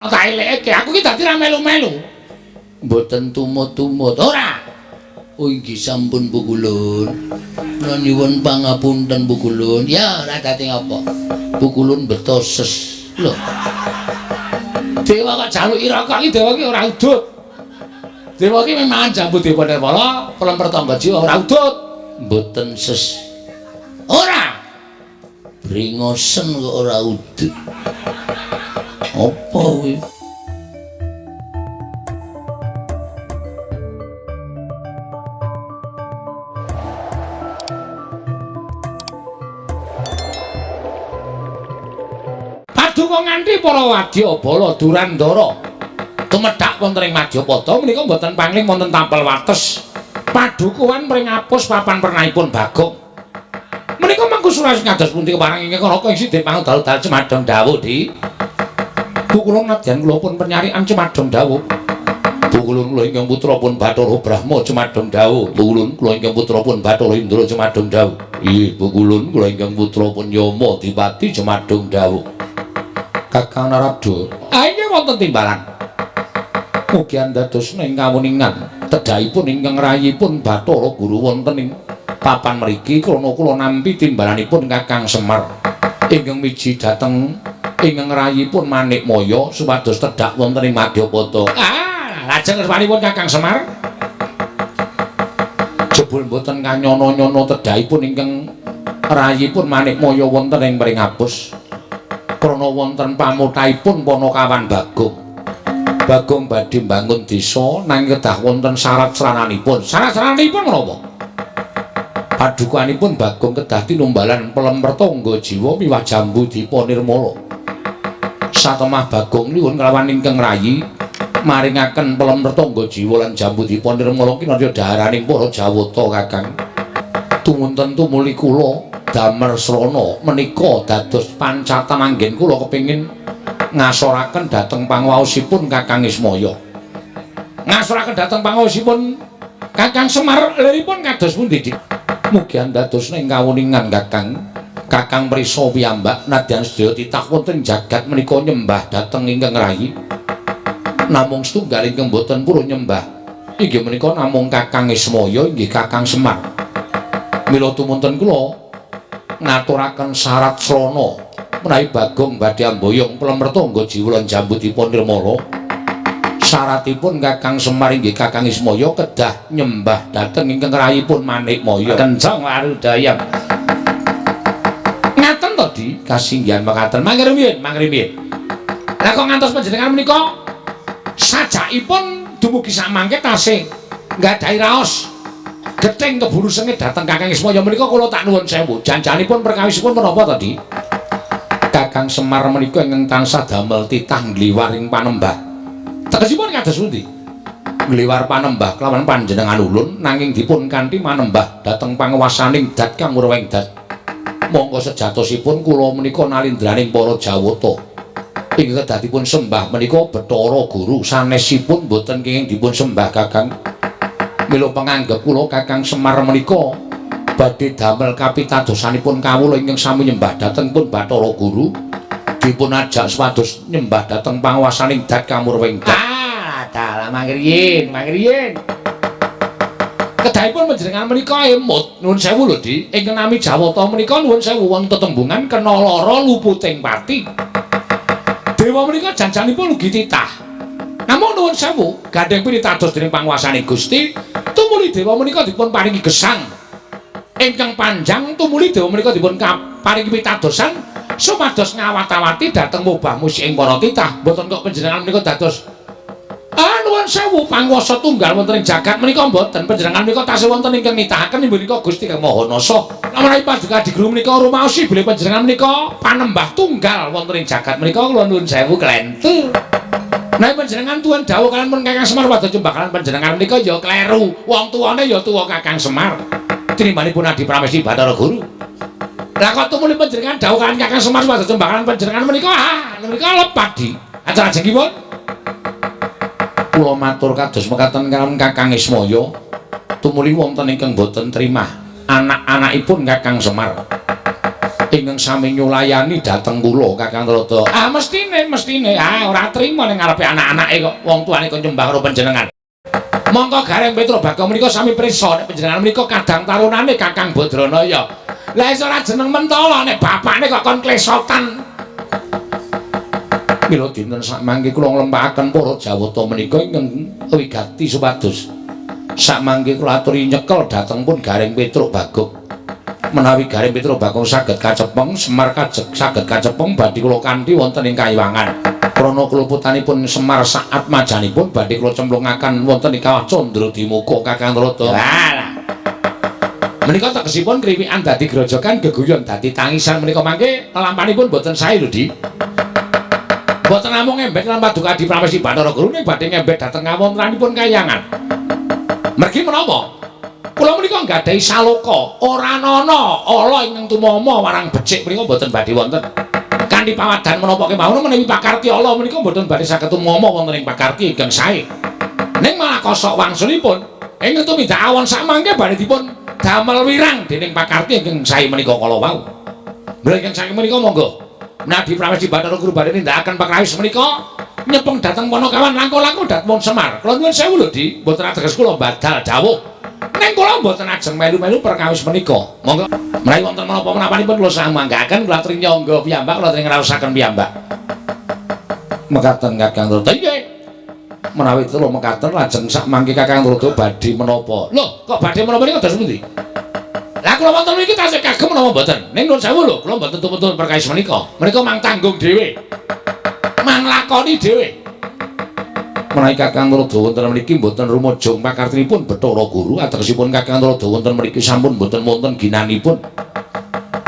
Tak eleke aku ki dadi ra melu-melu. Mboten tumut-tumut ora. Oh inggih sampun Bu Kulun. Kula nyuwun pangapunten Bu Kulun. Ya ora dadi ngapa. Bu Kulun betoses. Lho. Dewa kok jaluki rokok iki dewa ki ora udut. Dewa ki memang jambut dewa Nirmala, pelem pertangga jiwa ora udut. Mboten ses. Ora. Bringosen kok ora udut. Apa kuwi? Paduka nganti para wadya bala Durandara tumedhak wonten ing Madyapada menika mboten pangling wonten tampel wates padukuhan pring apus papan pernahipun Bagong. Menika mangku suraos kados pundi keparang ingkang raka ing sidhe pangdal-dal Cemadong dawuh di. Bu kula nadyan kula pun penyarian Cemadong dawuh. Bu kula ingkang putra pun Bathara Brahma Cemadong dawuh. Bu kula ingkang putra pun Bathara Indra Cemadong dawuh. Nggih, Bu kula ingkang putra pun Yama Dipati Cemadong dawuh. Kakang Narada. Ah inggih wonten timbalan. Mugi andados ing kawuningan tedhaipun ingkang rayipun Bathara Guru wonten ing papan mriki krana kula nampi timbalanipun Kakang Semar ingkang miji dhateng ingkang rayipun Manikmaya supados tedhak wonten ing Madyapada. Ah, lajeng resmanipun Kakang Semar jebul mboten kanyono-nyono tedhakipun ingkang rayipun Manikmaya wonten ing Pringapus krana wonten pamuthaipun Panakawan Bagong. Bagong badhe mbangun desa nanging kedah wonten syarat-syaranipun. Syarat-syaranipun menapa? Padukanipun Bagong kedah tinumbalan pelem pertangga jiwa miwah Jambu Dipa Nirmala. Satemah Bagong nyuwun kelawan ingkang rayi maringaken pelem pertangga jiwa lan Jambu Dipa Nirmala kinarya dhaharaning para Jawata Kakang. Tumunten tumuli kula damel srana menika dados pancatan anggen kula kepengin ngasoraken dhateng panguwaosipun Kakang Ismaya. Ngasoraken dhateng panguwaosipun Kakang Semar liripun kados pundi, Dik? Mugi andadosna ing kawuningan Kakang. Kakang prisa piyambak nadyan sedaya titah wonten jagat menika nyembah dhateng ingkang rayi. Namung setunggal ingkang boten purun nyembah inggih menika namung Kakang Ismaya inggih Kakang Semar. Mila tumunten kula ngaturaken syarat srana menawi Bagong badhe amboyong pelem pertangga jiwa lan Jambu Dipa Nirmala. Syaratipun Kakang Semar inggih Kakang Ismaya kedah nyembah dhateng ingkang rayipun Manikmaya. Kencang warudaya. Ngaten to, Di, kasinggihan mekaten. Mangke rumiyin. Lah kok ngantos panjenengan menika sajakipun dumugi samangke tasih nggadahi raos gething keburu sengit dhateng Kakang Ismaya menika kula tak nuwun sewu. Janjanipun perkawisipun menapa to, Di? Kakang Semar menika ingkang tansah damel titah ngliwaring panembah. Tegesipun kados pundi? Ngliwar panembah kelawan panjenengan ulun nanging dipun kanthi manembah dhateng panguwasaning dat kang murweng dat. Monggo sejatosipun kula menika nalindraning para Jawata. Ing kedah dipun sembah menika Bathara Guru sanesipun boten kenging dipun sembah Kakang. Mila panganggep kula Kakang Semar menika badhe damel kapitadosanipun kawula ingkang sami nyembah dhateng pun Bathara Guru. Dipun ajak supados nyembah dhateng panguwasaning dat kamurweng dat. Ah, dalah mangriyin. Kedahipun panjenengan menika emut nuwun sewu lho, Di. Ingkang nami Jawata menika nuwun sewu wonten tetembungan kena lara luputing pati. Dewa menika janjanipun ugi titah. Namung nuwun sewu gandeng pinitados dening panguwasaning Gusti, tumuli dewa menika dipun paringi gesang ingkang panjang, tumuli dewa menika dipun paringi pitadosan supados ngawat-awati dhateng mubah musik ing para titah. Mboten kok panjenengan menika dados nuwun sewu panguwasa tunggal wonten ing jagat menika mboten. Panjenengan menika tasih wonten ingkang nitahaken inggih menika Gusti Kang Maha Nasa. Menawi paduka Adi Guru menika rumaosi bilih panjenengan menika panembah tunggal wonten ing jagat menika kula nuwun sewu klentu. Nek panjenengan tuwun dawuh kaliyan pun Kakang Semar wadya jembakan panjenengan menika ya kleru. Wong tuwane ya tuwa Kakang Semar. Tinimanipun Adi Pramesti Bathara Guru. Lah kok tumuli panjenengan dawuh kaliyan Kakang Semar wadya jembakan panjenengan menika menika lepat, Di. Ajeng-ajengipun kula matur kados mekaten kaliyan Kakang Ismaya. Tumuli wonten ingkang boten trimah anak-anakipun Kakang Semar. ingkang sami nyulayani dhateng kula Kakang Rada. Ah mestine ora trima ning ngarepe anak-anake kok wong tuane kok nyembah karo panjenengan. Monggo Gareng Petruk Bagong menika sami prisa nek panjenengan menika kadang tarunane Kakang Badranaya. Lah iso ora jeneng mentala nek bapakne kok kon klesotan. Mila dinten sakmangke kula nglempakaken para Jawata menika ingkang wigati supados sakmangke kula aturi nyekel dhateng pun Gareng Petruk Bagong. Menawi Gareng Petruk Bagong saged kacepeng, Semar saged kacepeng badhe kula kanthi wonten ing Kayiwangan. Krana keluputanipun Semar saat majanipun badhe kula cemplungaken wonten ing Kawah Candradimukha Kakang Rada. Lah. Menika tegesipun kriwikan dadi grojogan geguyon dadi tangisan menika mangke lalampanipun boten sae lho, Di. Boten namung ngembek lan paduka di Pramesti Bathara Guru ning badhe ngembek dhateng ngawontranipun Kayangan. Mergi menapa? Kula menika nggadahi saloka, ora ana ala ingkang tumama marang becik menika boten badhe wonten. Kanthi pawadan menapa kemawon menawi pakarti ala menika boten badhe saged tumama wonten ing pakarti ingkang sae. Ning malah kosok wangsulipun ingkang tumindak awon sakmangke badhe dipun damel wirang dening pakarti ingkang sae menika kala wau. Mula ingkang sae menika monggo Nadi Pramesti Bathara Guru badhe nindakaken pakrawis menika nyepeng dhateng Panakawan langkung-langkung dhateng Semar. Kula nyuwun sewu lho, Di, mboten ateges kula badal dawuh. Ning kula mboten ajeng melu-melu perkawis menika. Monggo menawi wonten menapa-menapanipun kula samanggaken kula aturi nyangga piyambak, kula aturi ngraosaken piyambak. Mekaten Kakang Rada. Nggih. Menawi kula mekaten lajeng sakmangke Kakang Rada badhe menapa? Lho, kok badhe menapa niku dados pundi? Lah kula wonten mriki tasih kagem menapa mboten? Ning nuwun sewu lho, kula mboten tumpun perkawis menika. Menika mang tanggung dhewe. Mang lakoni dhewe. Menawi Kakang Rada wonten mriki mboten rumajang pakartinipun Bathara Guru, ategesipun Kakang Rada wonten mriki sampun mboten wonten ginanipun.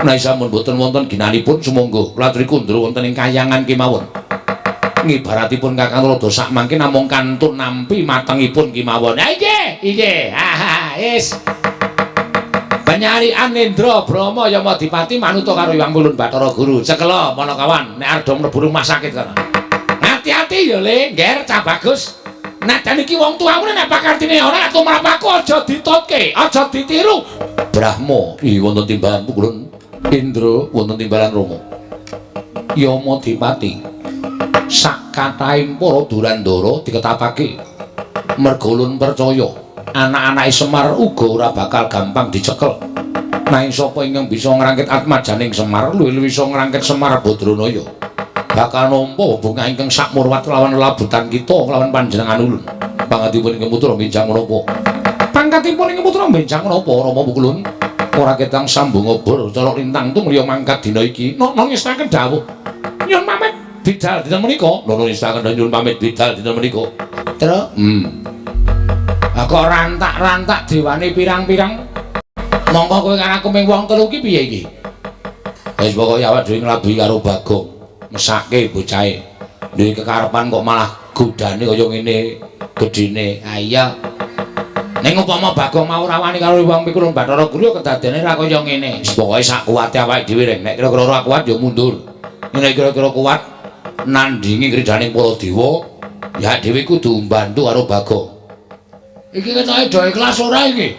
Menawi sampun mboten wonten ginanipun sumangga kula aturi kundur wonten ing Kayangan kemawon. Ngibaratipun Kakang Rada sakmangke namung kantun nampi matengipun kemawon. Ha nggih. Ha wis. Penyarian Indra Brahma Yamadipati manuta karo Hyang Wulun Bathara Guru. Cekela Panakawan nek arep mlebu rumah sakit kana. Hati-hati ya, Le, ngger cah bagus. Najan iki wong tuamu nek pakartine ora tumrap aku aja ditutke, aja ditiru. Brahma, iki wonten timbalan pukulan. Indra wonten timbalan Rama. Yamadipati. Sak kathahing para Durandara diketapake. Merga ulun percaya anak-anake Semar uga ora bakal gampang dicekel. Nanging sapa ingkang bisa ngrangkit atmajaning Semar, luwih-luwih bisa ngrangkit Semar Badranaya. Bakal nampa hubungan ingkang sakmurwat lawan labutan kita kelawan panjenengan ulun. Pangantipun ingkang putra benjang menapa? Pangkatipun ingkang putra benjang menapa Rama Pukulun? Ora ketang sambung obor cara lintang tumrya mangkat dina iki. Nang ngestaken dawuh. Nyun pamit bidal dinten menika. Nang ngestaken nyun pamit bidal dinten menika. Terus kok rantak-rantak dewane pirang-pirang. Monggo kowe karo aku ming wong telu ki piye iki? Wis pokoke awak dhewe nglabuhi karo Bagong. Mesake bocahe. Duwe kekarepan kok malah godane kaya ngene gedine. Ha iya. Ning upama Bagong mau rawani karo wong Pikulun Bathara Guru kedadene ra kaya ngene. Wis pokoke sak kuwate awake dhewe rek. Nek kira-kira ora kuat ya mundur. Nek kira-kira kuat nandhingi kridaning para dewa, ya dhewe kudu mbantu karo Bagong. Iki ketoke do ikhlas ora iki?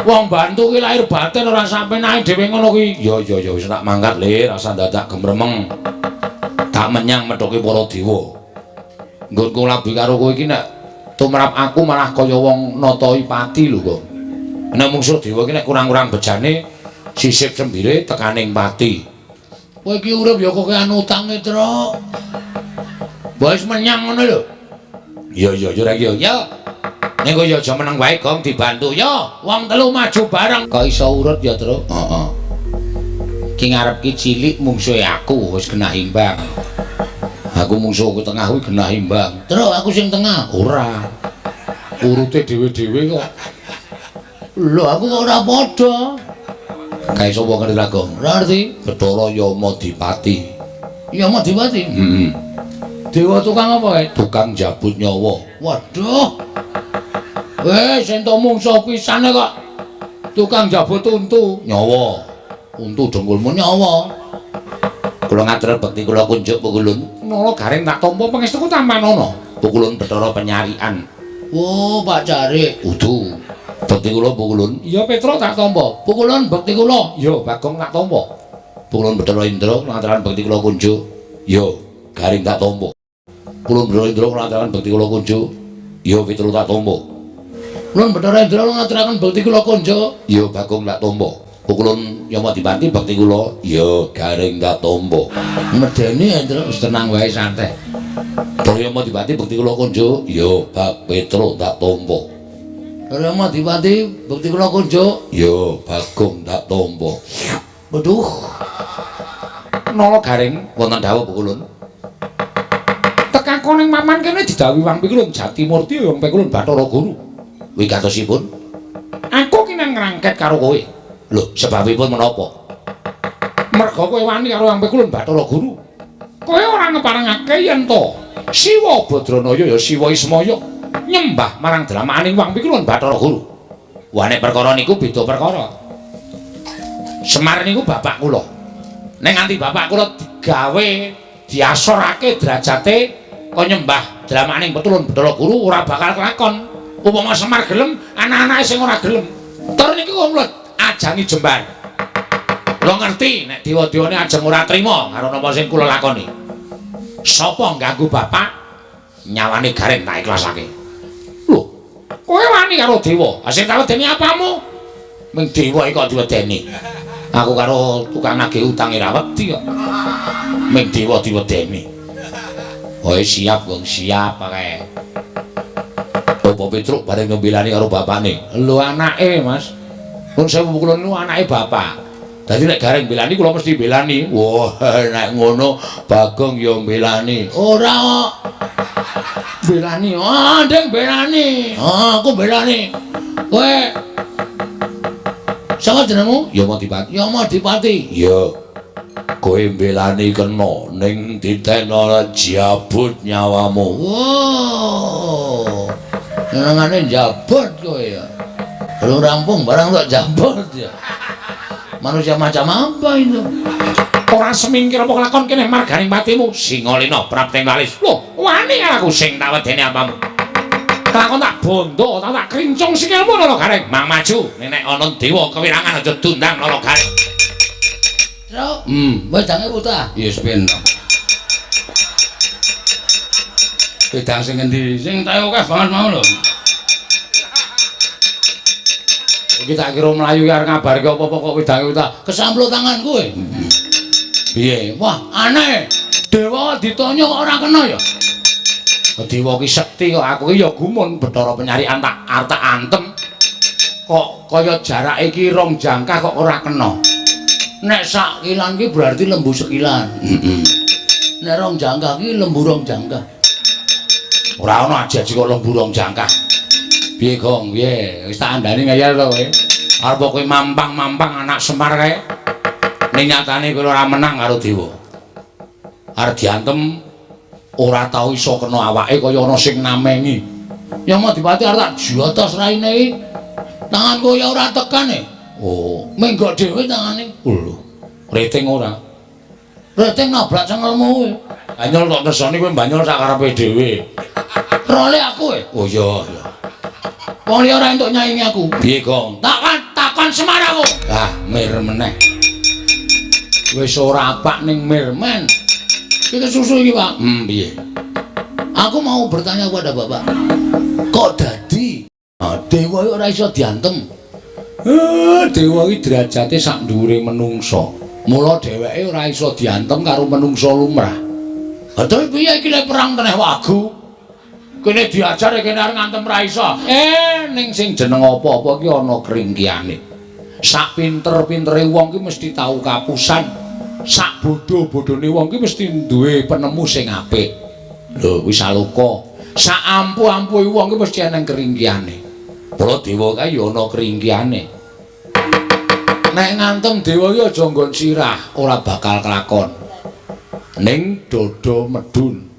Wong bantu ki lahir batin ora sampe nae dhewe ngono kuwi. Ya wis tak mangkat Le, rasa dadak gemremeng. Tak menyang medhoke para dewa. Nggonku labi karo kowe iki nek tumrap aku malah kaya wong natai pati lho kok. Nek mungsuh dewa iki nek kurang-kurang bejane sisip sembire tekaning pati. Kowe iki urip ya kok anu utang Tru. Wis menyang ngono lho. Ya rek ya. Ning kowe aja meneng wae Gong dibantu. Yo, wong telu maju bareng. Kok iso urut ya, Tru? Heeh. Ki ngarep ki cilik mungsuhe aku wis genah imbang. Aku mungsuhku tengah kuwi genah imbang. Tru, aku sing tengah. Ora. Urute dhewe-dhewe kok. Lho, aku kok ora padha. Kae sapa ngerti ra, Gong? Ora ngerti. Bathara Yamadipati. Yamadipati? Heeh. Dewa tukang apa kae? Tukang jabut nyawa. Waduh. Sing to mungsuh pisane kok tukang jabut untu nyawa. Untu dengkulmu nyawa. Kula ngatur bekti kula kunjuk Pukulun. Nala garing tak tampa pangestuku tampan ana. Pukulun Bathara Penyarian. Oh, Pak Carik. Udu. Bekti kula Pukulun. Iya Petra tak tampa. Pukulun bekti kula. Iya Bagong tak tampa. Pukulun Bathara Indra lantaran bekti kula kunjuk. Ya, garing tak tampa. Pukulun Bathara Indra lantaran bekti kula kunjuk. Ya, Pitulu tak tampa. Pukulun Bathara Indra ngaturaken bekti kula kunjuk. Ya, Bagong tak tampa. Pukulun Yamadipati bekti kula. Ya, garing tak tampa. Medeni Indra wis tenang wae santai. Yamadipati bekti kula kunjuk. Ya, Bak Pitulu tak tampa. Yamadipati bekti kula kunjuk. Ya, Bagong tak tampa. Waduh. Nala garing wonten dawuh Pukulun. Tekakoning paman kene didhawuhi Wang Pikulun Jatimurti Wang Pikulun Bathara Guru. Wigatosipun aku kinen ngrangket karo kowe. Lho, sebabipun menapa? Merga kowe wani karo Wang Pikulun Bathara Guru. Kowe ora ngeparengake yen to Siwa Badranaya ya Siwa Ismaya nyembah marang dramaning Wang Pikulun Bathara Guru. Wane perkara niku beda perkara. Semar niku bapak kula. Nek nganti bapak kula digawe diasorake derajate kaya nyembah dramaning Pitulun Bathara Guru ora bakal kelakon. Upama Semar gelem, anak-anake sing ora gelem. Tur niki kula ajangi jembar. Kula ngerti nek dewa-dewane ajeng ora trima karo napa sing kula lakoni. Sapa ngganggu bapak nyawane garing tak ikhlasake. Lho, kowe wani karo dewa, sing tak wedeni apamu? Ming dewa iki kok diwedeni. Aku karo tukang nagih utang ora wedi kok. Ming dewa diwedeni. Kowe siap, Gong, siap kae. Bapak Petruk bareng ngebelani karo bapakne. Lho anake, Mas. Pun sewu Pukulun niku anake bapak. Dadi nek gareng belani kula mesti belani. Wah, nek ngono Bagong ya belani. Ora kok. Belani. Ah, Deng belani. Ah, aku belani. Kowe sapa jenengmu? Yamadipati. Yamadipati. Ya. Kowe belani kena ning ditekno jabut nyawamu. Wow. Senengane jabut kowe ya. Belum rampung barang tak jabut ya. Manusia macam apa itu? Ora semingkir apa kelakon kene marganing patimu Singalena Prapting Walis. Lho, wani aku sing tak wedeni apamu. Kelakon tak bondo, tak krincung sikilmu Nala Garing. Mang maju, nek ana dewa kewirangan aja dundang Nala Garing. Truk. Wedange puta. Ya wis ben. Wedang sing endi? Sing tak akeh banget mau lho. Kita kira melayu arep ngabarke apa-apa kok wedange uta kesamplut tangan kowe. Piye? Wah, aneh. Dewa ditanya kok ora kena ya. Dewa ki sekti kok aku ki ya gumun Bathara Penyarian tak arta antem. Kok kaya jarake iki 2 jangkah kok ora kena. Nek sak kilan ki berarti lembu sekilan. Nek 2 jangkah ki lembu 2 jangkah. Ora ana aja kok lembu 2 jangkah. Piye Gong, piye? Wis tak andani ngayal to kowe. Arep kowe mampang-mampang anak Semar kae. Ning nyatane kowe ora menang karo dewa. Arep diantem ora tau iso kena awake kaya ana sing namengi. Yamadipati arep tak jotos raine iki. Tangan kowe ora tekan e. Oh, menggok dhewe tangane. Lho. Rating ora. Rating nabrak cengelmu kowe. Banyol tok nesoni kowe banyol sak karepe dhewe. Role aku e. Oh iya. Wong liya ora entuk nyaingi aku. Piye, Gong? Takon Semar aku. Ah, mir meneh. Wis ora apak ning mir men. Iki susu iki, Pak. Piye? Aku mau bertanya kepada Bapak. Kok dadi dewa ora iso diantem? Dewa iki derajate sak dhuwure menungsa. Mula dheweke ora iso diantem karo menungsa lumrah. Aduh piye iki lek perang teneh wagu? Kene diajar kene arep ngantem ra iso. Ning sing jeneng apa-apa ki ana kringkiane. Sak pinter-pintere wong ki mesti tau kapusan. Sak bodho-bodhone wong ki mesti duwe penemu sing apik. Lho wis aluka. Sak ampuh-ampuhe wong ki mesti ana kringkiane. Para dewa kae ya ana kringkiane. Nek ngantem dewa ki aja nggon sirah, ora bakal kelakon. Ning dada medun.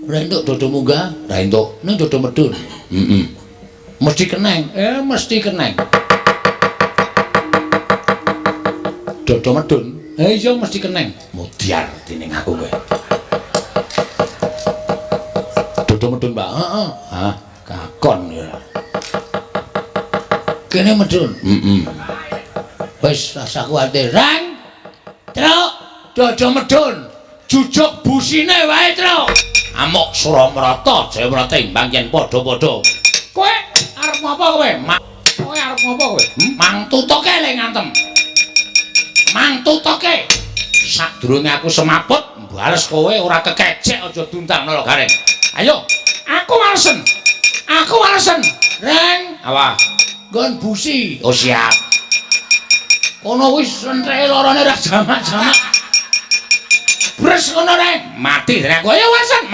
Ora entuk dodo munggah, ra entuk. Ning dodo medun. Mesti keneng. Mesti keneng. Dodo medun. Iya mesti keneng. Mudyar dening aku kowe. Dodo medun, Pak. Heeh. Hah, kakon ya. Kene medun. Wis rasa kuwatir. Rang. Truk, dodo medun. Jujuk busine wae, Truk. Amuk Suramrata, Jayawrata imbang yen padha-padha. Kowe arep ngopo kowe? Kowe arep ngopo kowe? Mang tutuke le ngantem. Mang tutuke. Sadurunge aku semaput, bales kowe ora kekecek aja duntang nolo gareng. Ayo, aku walesen. Aku walesen. Reng, apa? Nggon busi. Oh siap. Kono wis entreke lorone ra jamak-jamak. Bres ngono reng, mati reng. Ayo walesen.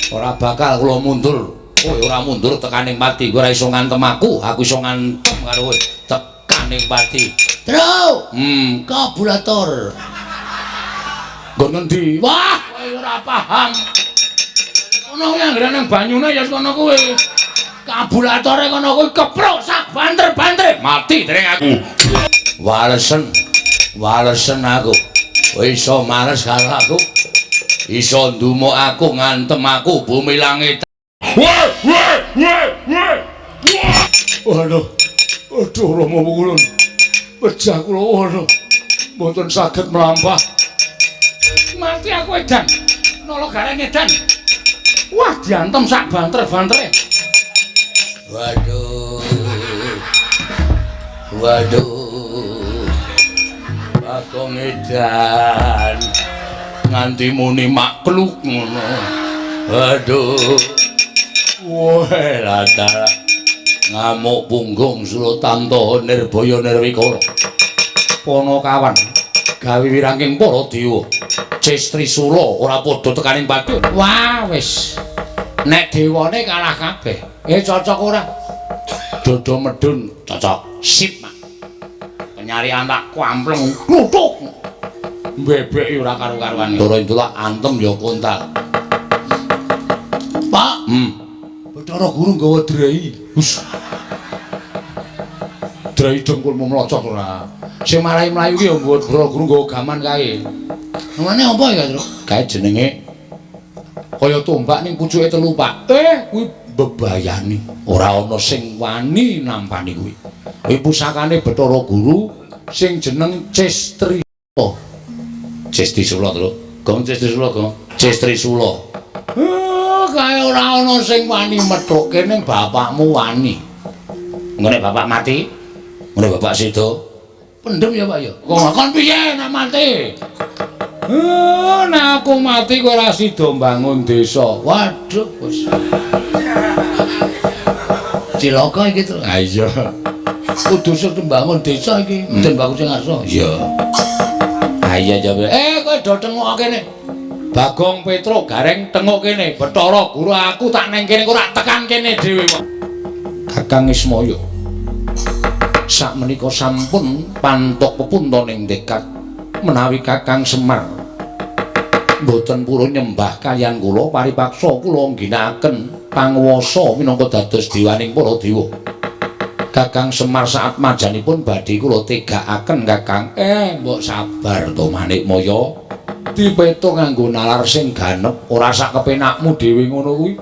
Ora bakal kula mundur. Kowe ora mundur tekaning pati. Kowe ora iso ngantem aku iso ngantem karo kowe. Tekaning pati. Tru, kabulator. Nggon ngendi? Wah, kowe ora paham. Kono yang nang banyune ya kono kowe. Kabulatore kono kowe kepruk sak banter-banter. Mati dereng aku. Walesen aku. Kowe iso males karo aku. Iso ndumuk aku ngantem aku bumi langit. Waduh. Aduh Rama Wulun. Pejah kula waduh. Mboten saged mlampah. Mati aku edan. Nolo gareng edan. Wah diantem sak banter-bantere. Waduh. Bagong edan. Nganti muni makluk ngono. Aduh. Wah, latara. Ngamuk punggung Suratanto Nirbaya Nirwikara. Panakawan gawe wirangking para dewa. Cestri Sula ora padha tekaning pati. Wah, wis. Nek dewane kalah kabeh. Cocok ora? Dodo medun cocok. Sip, Mak. Penyarian tak kwampleng kluthuk. Bebek ora karo-karuan. Doro intulak antem ya kontal. Pak, Bathara Guru nggawa drai. Drai dengkulmu mlocok ora. Sing marahi mlayu ki ya nggawa Bathara Guru nggawa gaman kae. Namane apa ya, Tru? Kae jenenge kaya tombak ning pucuke telu, Pak. Kuwi bebayani. Ora ana sing wani nampani kuwi. Kuwi pusakane Bathara Guru sing jeneng Cestri. Cestri Sula, Tru. Gong Cestri Sula, Gong. Cestri Sula. Kae ora ana sing wani methuke ning bapakmu wani. Ngene bapak mati? Ngene bapak sedo. Pendem ya, Pak ya. Kon piye nek mati? Nek aku mati kowe ora sida mbangun desa. Waduh, wis. Cilaka iki, Tru. Ha iya. Kudu sing mbangun desa iki, den baku sing ngarsa. Iya. Ha iya jawab. Kowe do tengok kene. Bagong Petruk gareng tengok kene. Bathara Guru aku tak neng kene ora tekan kene dhewe kok. Kakang Ismaya. Sakmenika sampun pantok pepuntaning tekad menawi Kakang Semar mboten purun nyembah kaliyan kula paripaksa kula ngginakaken panguwasa minangka dados dewaning para dewa. Kakang Semar saat majanipun badhe kula tegakaken Kakang. Mbok sabar to Manikmaya. Dipeto nganggo nalar sing ganep ora sak kepenakmu dhewe ngono kuwi.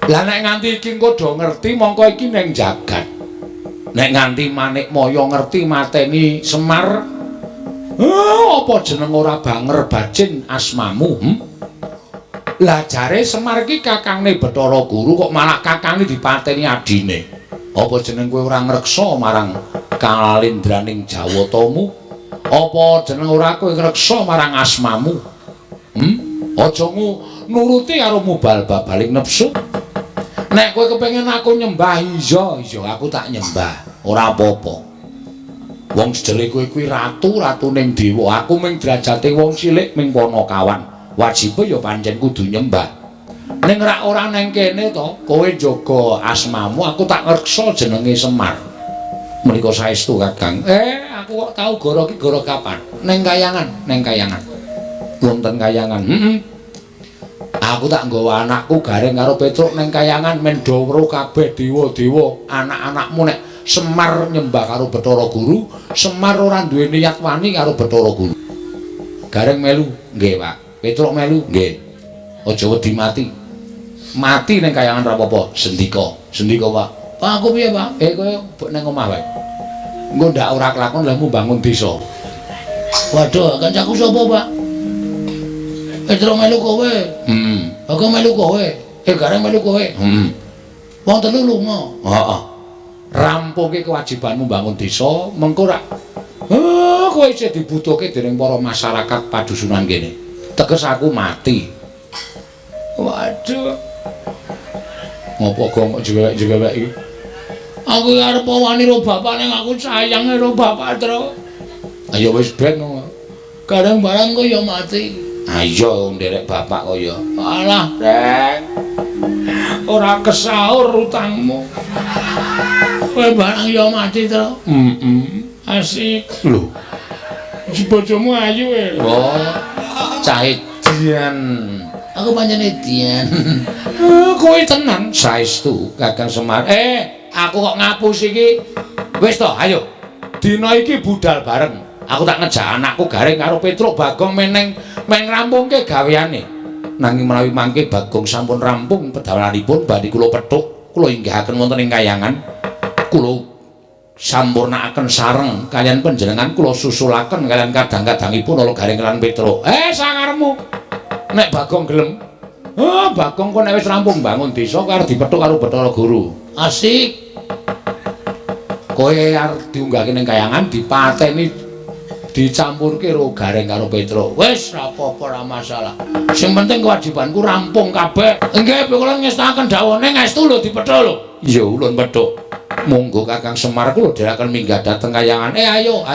Lah nek nganti iki engko do ngerti mongko iki ning jagat. Nek nganti Manikmaya ngerti mateni Semar, apa jeneng ora banger bajin asmamu? Lah jare Semar iki kakangne Bathara Guru kok malah kakange dipateni adine. Apa jeneng kowe ora ngreksa marang kalindraning Jawatamu? Apa jeneng ora kowe ngreksa marang asmamu? Aja nuruti karo mubal-babaling nepsu. Nek kowe kepengin aku nyembah iya aku tak nyembah. Ora apa-apa. Wong sejere kowe kuwi ratu ning dewa. Aku ming derajate wong cilik ming panakawan. Wajibe ya pancen kudu nyembah. Ning ora neng kene to, kowe jaga asmamu, aku tak ngreksa jenenge Semar. Menika saestu Kakang. Aku kok tau goro ki goro kapan? Neng kayangan. Wonten kayangan. Aku tak nggawa anakku gareng karo Petruk neng kayangan men do weruh kabeh dewa-dewa. Anak-anakmu nek Semar nyembah karo Bathara Guru, Semar ora duwe niat wani karo Bathara Guru. Gareng melu, nggih, Pak. Petruk melu, nggih. Aja wedi mati. Mati neng kayangan ra apa-apa, sendika. Sendika, Pak. Pak aku piye, Pak? Kowe neng omah wae. Engko ndak ora kelakon lha mbangun desa. Waduh, kancaku sapa, Pak? Petro melu kowe. Aku melu kowe. Gareng melu kowe. Wong telu lunga. Heeh. Rampungke kewajibanmu bangun desa, mengko rak kowe isih dibutuhke dening para masyarakat padusunan kene. Teges aku mati. Waduh. Ngopo kok jewek-jewek iki? Aku arep wani karo bapak ning aku sayang karo bapak, Tru. Ayo wis ben. Kadang barang kok ya mati. Ayo nderek bapak kok ya. Alah, Rek. Ora kesaur utangmu. Kowe barang ya mati, Tru. Asik. Lho. Si bojomu ayu e. Oh. Cahe Dian. Aku pancene Dian. Kowe tenan saestu Kakang Semar. Aku kok ngapus iki. Wis to, ayo. Dina iki budal bareng. Aku tak ngejak anakku Gareng karo Petruk Bagong meneng rampungke gaweane. Nanging menawi mangke Bagong sampun rampung pedalanipun badhe kula pethuk, kula inggihaken wonten ing kayangan. Kula sampurnakaken sareng kalian panjenengan kula susulaken kalian kadang-kadangipun ala Gareng lan Petruk. Sangarepmu. Nek Bagong gelem. Bagong kok nek wis rampung bangun desa karo dipethuk karo Bathara Guru. Asik. Kowe arep diunggahke ning kayangan dipateni dicampurke karo Gareng karo Petruk. Wis ora apa-apa ora masalah. Sing penting kewajibanku rampung kabeh. Nggih, kula ngestaken dawuhne ngestu lho dipethuk lho. Iya, ulun pethuk. Monggo Kakang Semar kula dherekaken minggah dhateng kayangan. Ayo.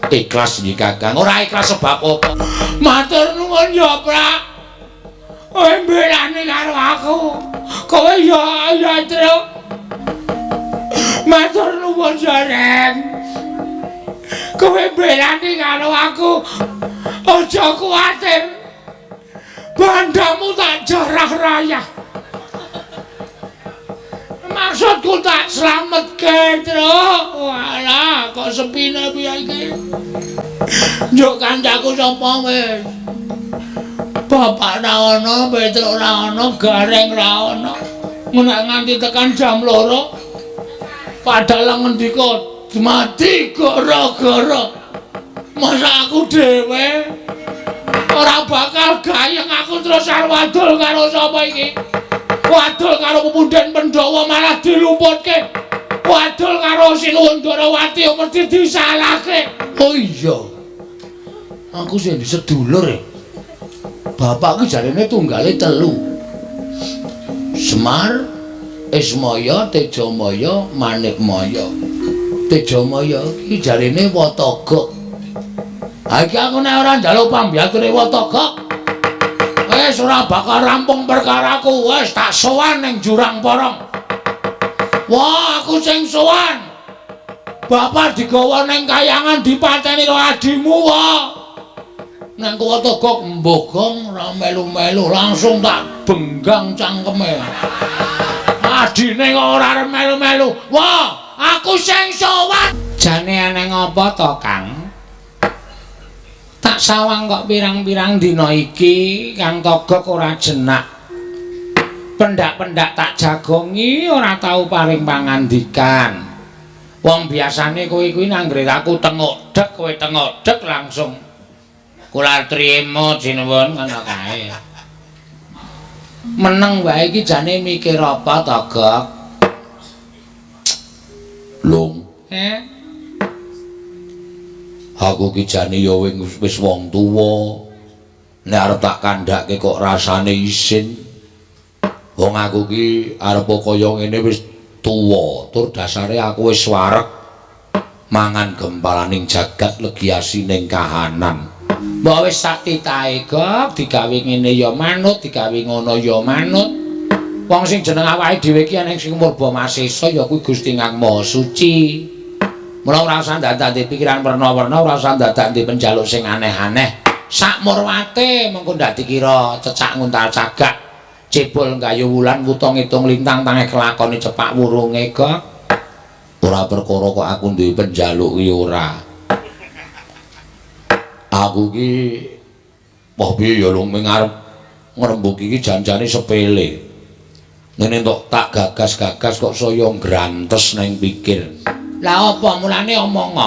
Ikhlas nggih Kakang. Ora ikhlas sebab apa? Matur nuwun ya, Prak. Kowe mbelani karo aku. Kowe ya, Truk. Matur nuwun Gareng. Kowe mbelani karo aku. Aja kuwatir. Bandamu tak jarah rayah. Maksudku tak slametke, Truk. Walah, kok sepine piye iki? Njuk kancaku sapa wis? Bapak ra ono, Petruk ra ono, Gareng ra ono. Menak nganti tekan jam 2. Padahal ngendika mati gara-gara. Masa aku dhewe ora bakal gayeng aku terus arep wadul karo sapa iki? Wadul karo Pepunden Pandhawa malah dilumputke. Wadul karo Sinuwun Darawati mesti disalahke. Oh iya. Aku sing sedulur e. Bapak ki jarene tunggale 3. Semar, Ismaya, Tejamaya, Manikmaya. Tejamaya ki jarene Wataga. Ha iki aku nek ora njaluk pambiyature Wataga wis ora bakal rampung perkaraku, wis tak sowan ning Jurang Porong. Wah, aku sing sowan. Bapak digawa ning kayangan dipateni karo adimu wae. Nang Wataga mbogong ora melu-melu, langsung tak benggang cangkeme. Adine kok ora arep melu-melu. Wah, aku sing sowan. Jane ana ngapa to, Kang? Tak sawang kok pirang-pirang dina iki Kang Togok ora jenak. Pendak-pendak tak jagongi ora tau paring pangandikan. Wong biasane kowe kuwi nanggre aku tengok-dek, kowe tengok-dek langsung kula trima jinuwun ngono kae. Meneng wae iki jane mikir apa Togok? Lung. Aku ki jane ya wis wong tuwa. Nek arep tak kandhake kok rasane isin. Wong aku ki arep kaya ngene wis tuwa, tur dasare aku wis wareg mangan gempalaning jagat legiasi ning kahanan. Mbok wis sak titahe kok digawe ngene ya manut, digawe ngono ya manut. Wong sing jeneng awake dhewe ki ana sing murba masesa ya kuwi Gusti Kang Maha Suci. Mula ora usah ndadake pikiran werna-werna, ora usah ndadake penjaluk sing aneh-aneh. Sak murwate mengko ndak dikira cecak nguntal cagak. Cebol nggayu wulan wuta ngitung lintang tangeh kelakone cepak wurunge kok. Ora perkara kok aku duwe penjaluk ki ora. Aku ki wah piye ya lung ngarep ngrembug iki janjane sepele. Ngene entuk tak gagas-gagas kok saya ngrantes nang pikir. Lah apa mulane omong?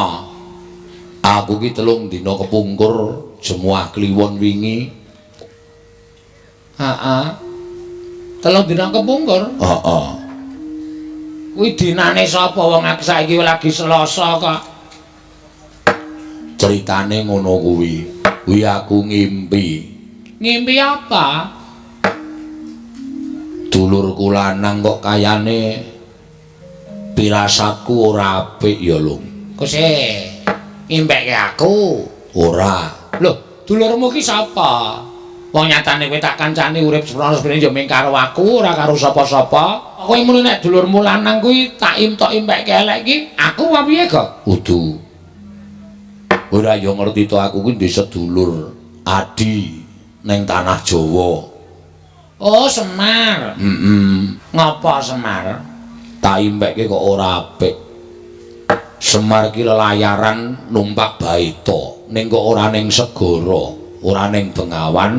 Aku ki 3 dina kepungkur jemuah kliwon wingi. Heeh. 3 dina kepungkur? Heeh. Kuwi dinane sapa wong aku saiki lagi Selasa kok. Ceritane ngono kuwi. Kuwi aku ngimpi. Ngimpi apa? Dulurku lanang kok kayane pirasatku ora apik ya, Lung. Kose ngimpekke aku? Ora. Lho, dulurmu ki sapa? Wong nyatane kowe tak kancani urip seprono-seprene ya mung karo aku, ora karo sapa-sapa. Kowe muni nek dulurmu lanang kuwi tak impekke elek ki, aku apa piye kok? Kudu. Ora yo ngerti to aku kuwi ndek sedulur Adi ning tanah Jawa. Oh, Semar. Ngapa Semar? Tak impekke kok ora apik. Semar ki lelayaran numpak baita, ning kok ora ning segara, ora ning Bengawan,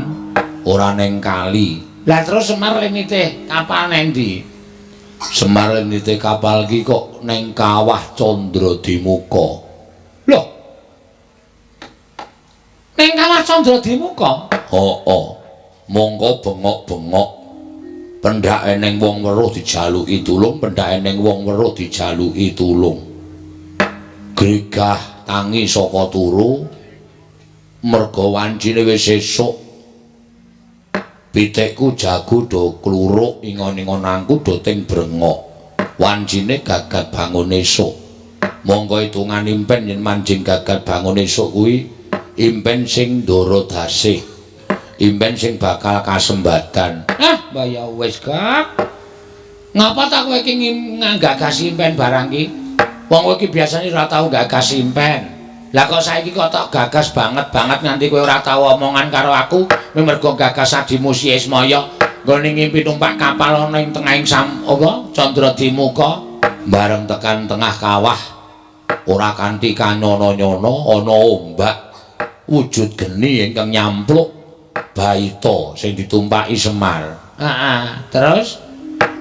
ora ning kali. Lah terus Semar limite kapal nendi? Semar limite kapal ki kok ning Kawah Candradimuka. Loh. Ning Kawah Candradimuka? Heeh. Monggo bengok-bengok. Pendhake ning wong weruh dijaluki tulung, pendhake ning wong weruh dijaluki tulung. Gregah tangi saka turu merga wancine wis esuk. Pitikku jago do kluruk ingon-ingonanku do ting brengok. Wancine gagat bangun esuk. Monggo hitungan impen yen manjing gagat bangun esuk kuwi impen sing ndara dasih. Impen sing bakal kasembadan. Mbah ya wis, Gak. Ngapa tak kowe iki nggagas impen barang ki? Wong kowe iki biasane ora tau gagas impen. Lah kok saiki kok tak gagas banget nganti kowe ora tau omongan karo aku, mergo gagas adimu Si Ismaya nggone ngimpi numpak kapal ana ing tengahing Candradimuka. Bareng tekan tengah kawah ora kanthi kanyono-nyono ana ombak wujud geni ingkang nyampluk baita sing ditumpaki Semar. Terus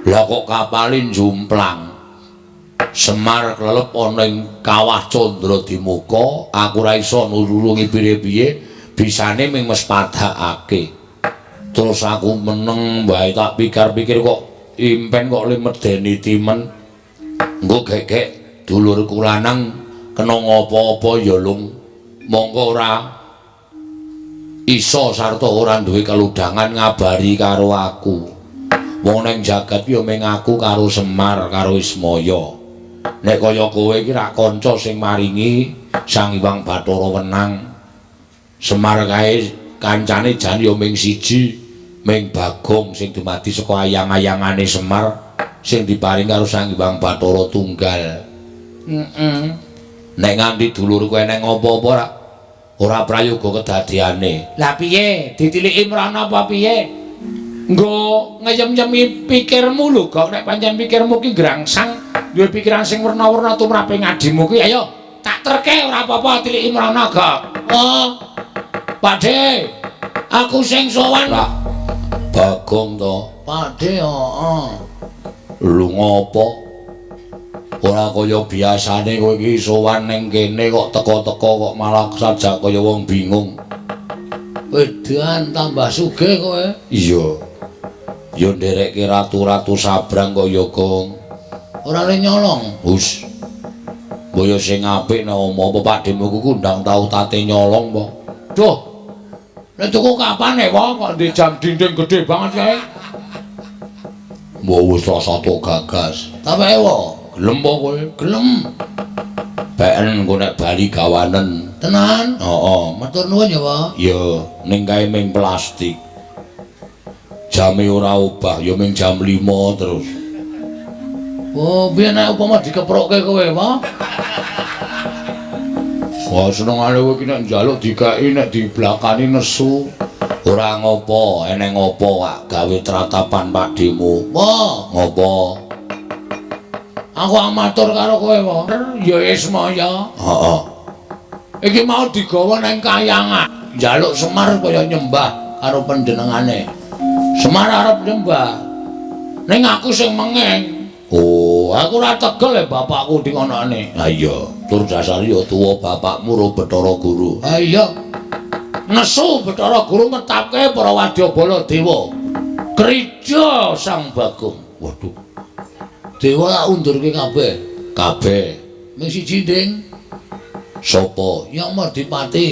lah kok kapalin jumplang. Semar klelep ana ing Kawah Candradimuka, aku ora iso nulungi piye-piye, bisane mung mes padhakake. Terus aku meneng wae tak pikir-pikir kok impen kok le medeni timen. Engko gek-gek dulurku lanang kena ngopo-opo ya, Lung. Monggo ora iso sarta ora duwe keludhangan ngabari karo aku. Wong ning jagat ya mung aku karo Semar karo Ismaya. Nek kaya kowe iki rak kanca sing maringi Sang Hyang Bathara Wenang. Semar kae kancane jan ya mung siji, mung Bagong sing dumadi saka ayang-ayangane Semar sing diparing karo Sang Hyang Bathara Tunggal. Nek nganti dulur kowe neng apa-apa ora prayoga kedadeane. Lah piye? Ditiliki mrana apa piye? Nggo ngeyem-yemi pikirmu lho, kok nek pancen pikirmu ki grangsang, duwe pikiran sing werna-werna tumrape ngadimu ki, ayo tak terke ora apa-apa tiliki mrana, Gak. Oh. Pakde, aku sing sowan. Lah Bagong to. Pakde, heeh. Lu ngopo? Ora kaya biasane kowe iki sowan ning kene kok teko-teko kok malah sajak kaya wong bingung. Wedan tambah sugih kowe. Iya. Ya nderekke ratu-ratu sabrang kok ya, Gong. Ora le nyolong. Hus. Mbaya sing apik nek omong apa pakdemu ku ndang tau tate nyolong apa. Duh. Nek tuku kapan e, Pak? Kok ndek jam dinding gedhe banget kae. Mbok wis rasa tok gagas. Tapi ewo, gelem apa kowe? Gelem. Beken engko nek bali gawanen. Tenan? Heeh. Matur nuwun ya, Pak. Ya, ning kae ming plastik. Jame ora obah, ya ming jam 5 terus. Oh, biyen nek upama dikeprokke kowe, Pak? Wah, senengane kowe iki nek njaluk dikaki nek diblakani nesu. Ora ngopo, eneng ngopo wak gawe tratapan pakdemu. Wah, ngopo? Aku amatur karo kowe, Pak. Ya Ismaya. Heeh. Iki mau digawa nang kayangan. Njaluk Semar kaya nyembah karo panjenengane. Semar arep nyembah. Ning aku sing mengeng. Oh, aku ora tegel ya bapakku di ngonone. Ha iya, tur dasar ya tuwa bapakmu ro Bathara Guru. Ha iya. Nesu Bathara Guru ngetapke para wadyabala dewa. Krija Sang Bagong. Waduh. Dewa tak undurke kabeh. Kabeh. Mung siji nding. Sapa? Yang Mardipati.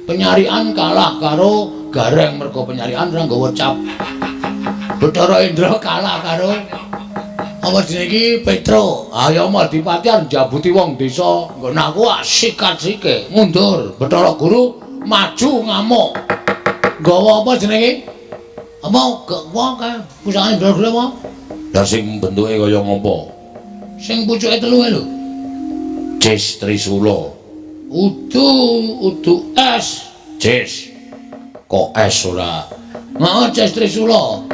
Penyarian kalah karo Gareng mergo penyarian ora nggawa cap. Bathara Indra kalah karo apa jenenge iki Petro. Ayo Mardipati arep njabuti wong desa. Nggon aku sikat-sike mundur. Bathara Guru maju ngamuk. Nggawa apa jenenge? Apa wong kae pusake ndra-ndra apa? Lah sing bentuke kaya ngopo? Sing pucuke telu lho. Cis Trisula. Udu es. Cis. Kok es ora? Heeh, Cis Trisula.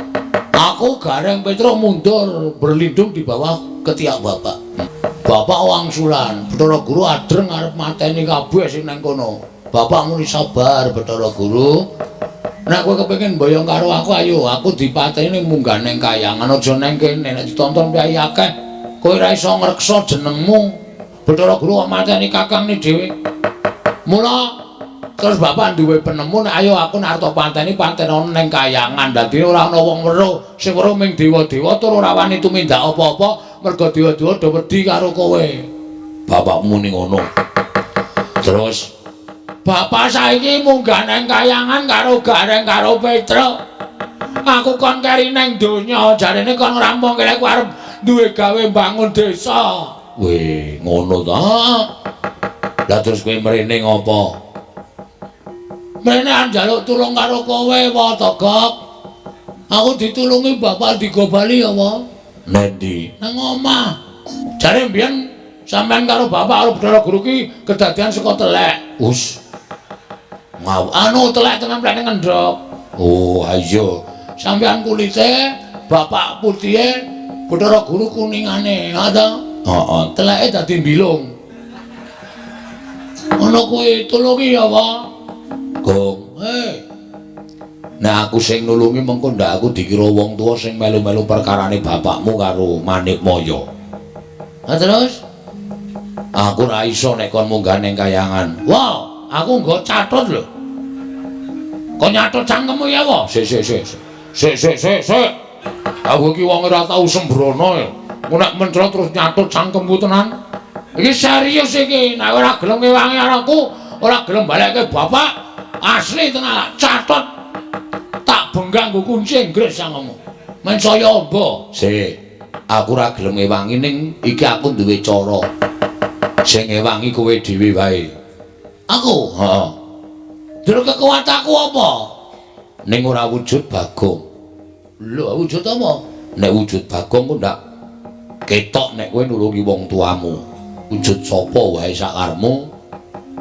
Aku Gareng Petro mundur berlindung di bawah ketiak bapak. Bapak wangsulan, Bathara Guru adreng arep mateni kabeh sing nang kono. Bapak muni sabar Bathara Guru. Nek kowe kepengin mboyong karo aku ayo, aku dipateni munggah ning kayangan aja ning kene. Nek ditonton piye akeh, kowe ora iso ngreksa jenengmu. Bathara Guru kok mateni kakangne dhewe. Mula terus bapak duwe penemu nek ayo aku nek arep panteni ana ning kayangan. Dadi ora ana wong weruh, sing weruh ming dewa-dewa tur ora wani tumindak apa-apa mergo dewa-dewa do wedi karo kowe. Bapak muni ngono. Terus bapak saiki munggah ning kayangan karo Gareng karo Petro. Aku kon keri ning donya, jarene kon ngrampung kene ku arep duwe gawe bangun desa. Weh, ngono ta? Lah terus kowe mrene ngopo? Mrene njaluk tulung karo kowe wae to, Gok. Aku ditulungi bapak digobali apa? Nendi? Nang omah. Jare mbiyen sampean karo bapak karo Bathara Guru ki kedadian saka telek. Us. Anu telek tenan plene ngendhok. Oh, ayo. Sampean kulite, bapak putihe, Bathara Guru kuningane, ngono. Heeh, teleke dadi mbilung. Ana kuwi tulungi ya, Pak. Gong, nah aku sing nulungi mengko ndak aku dikira wong tua sing melu-melu perkarane bapakmu karo Manik Maya. Nah terus aku ora iso nek kon munggah ning kayangan. Wow, aku nggo catet lho. Kon nyatet cangkemmu ya, wa? Sik. Aku iki wong ora tau sembrono ya. Mun nek mentro terus nyatet cangkemmu tenan. Iki serius iki, nek ora gelem ngewangi anakku, ora gelem balekke bapak. Asli tenan catet tak benggang nggo kunci Inggris sangemu. Men saya amba. Sik. Aku ora gelem ngewangi ning iki aku duwe cara. Sing ngewangi kowe dhewe wae. Aku? Heeh. Dene kekuatanku apa? Ning ora wujud Bagong. Lho, wujud apa? Nek wujud Bagong ku ndak ketok nek kowe nulungi wong tuamu. Wujud sapa wae sakarmu.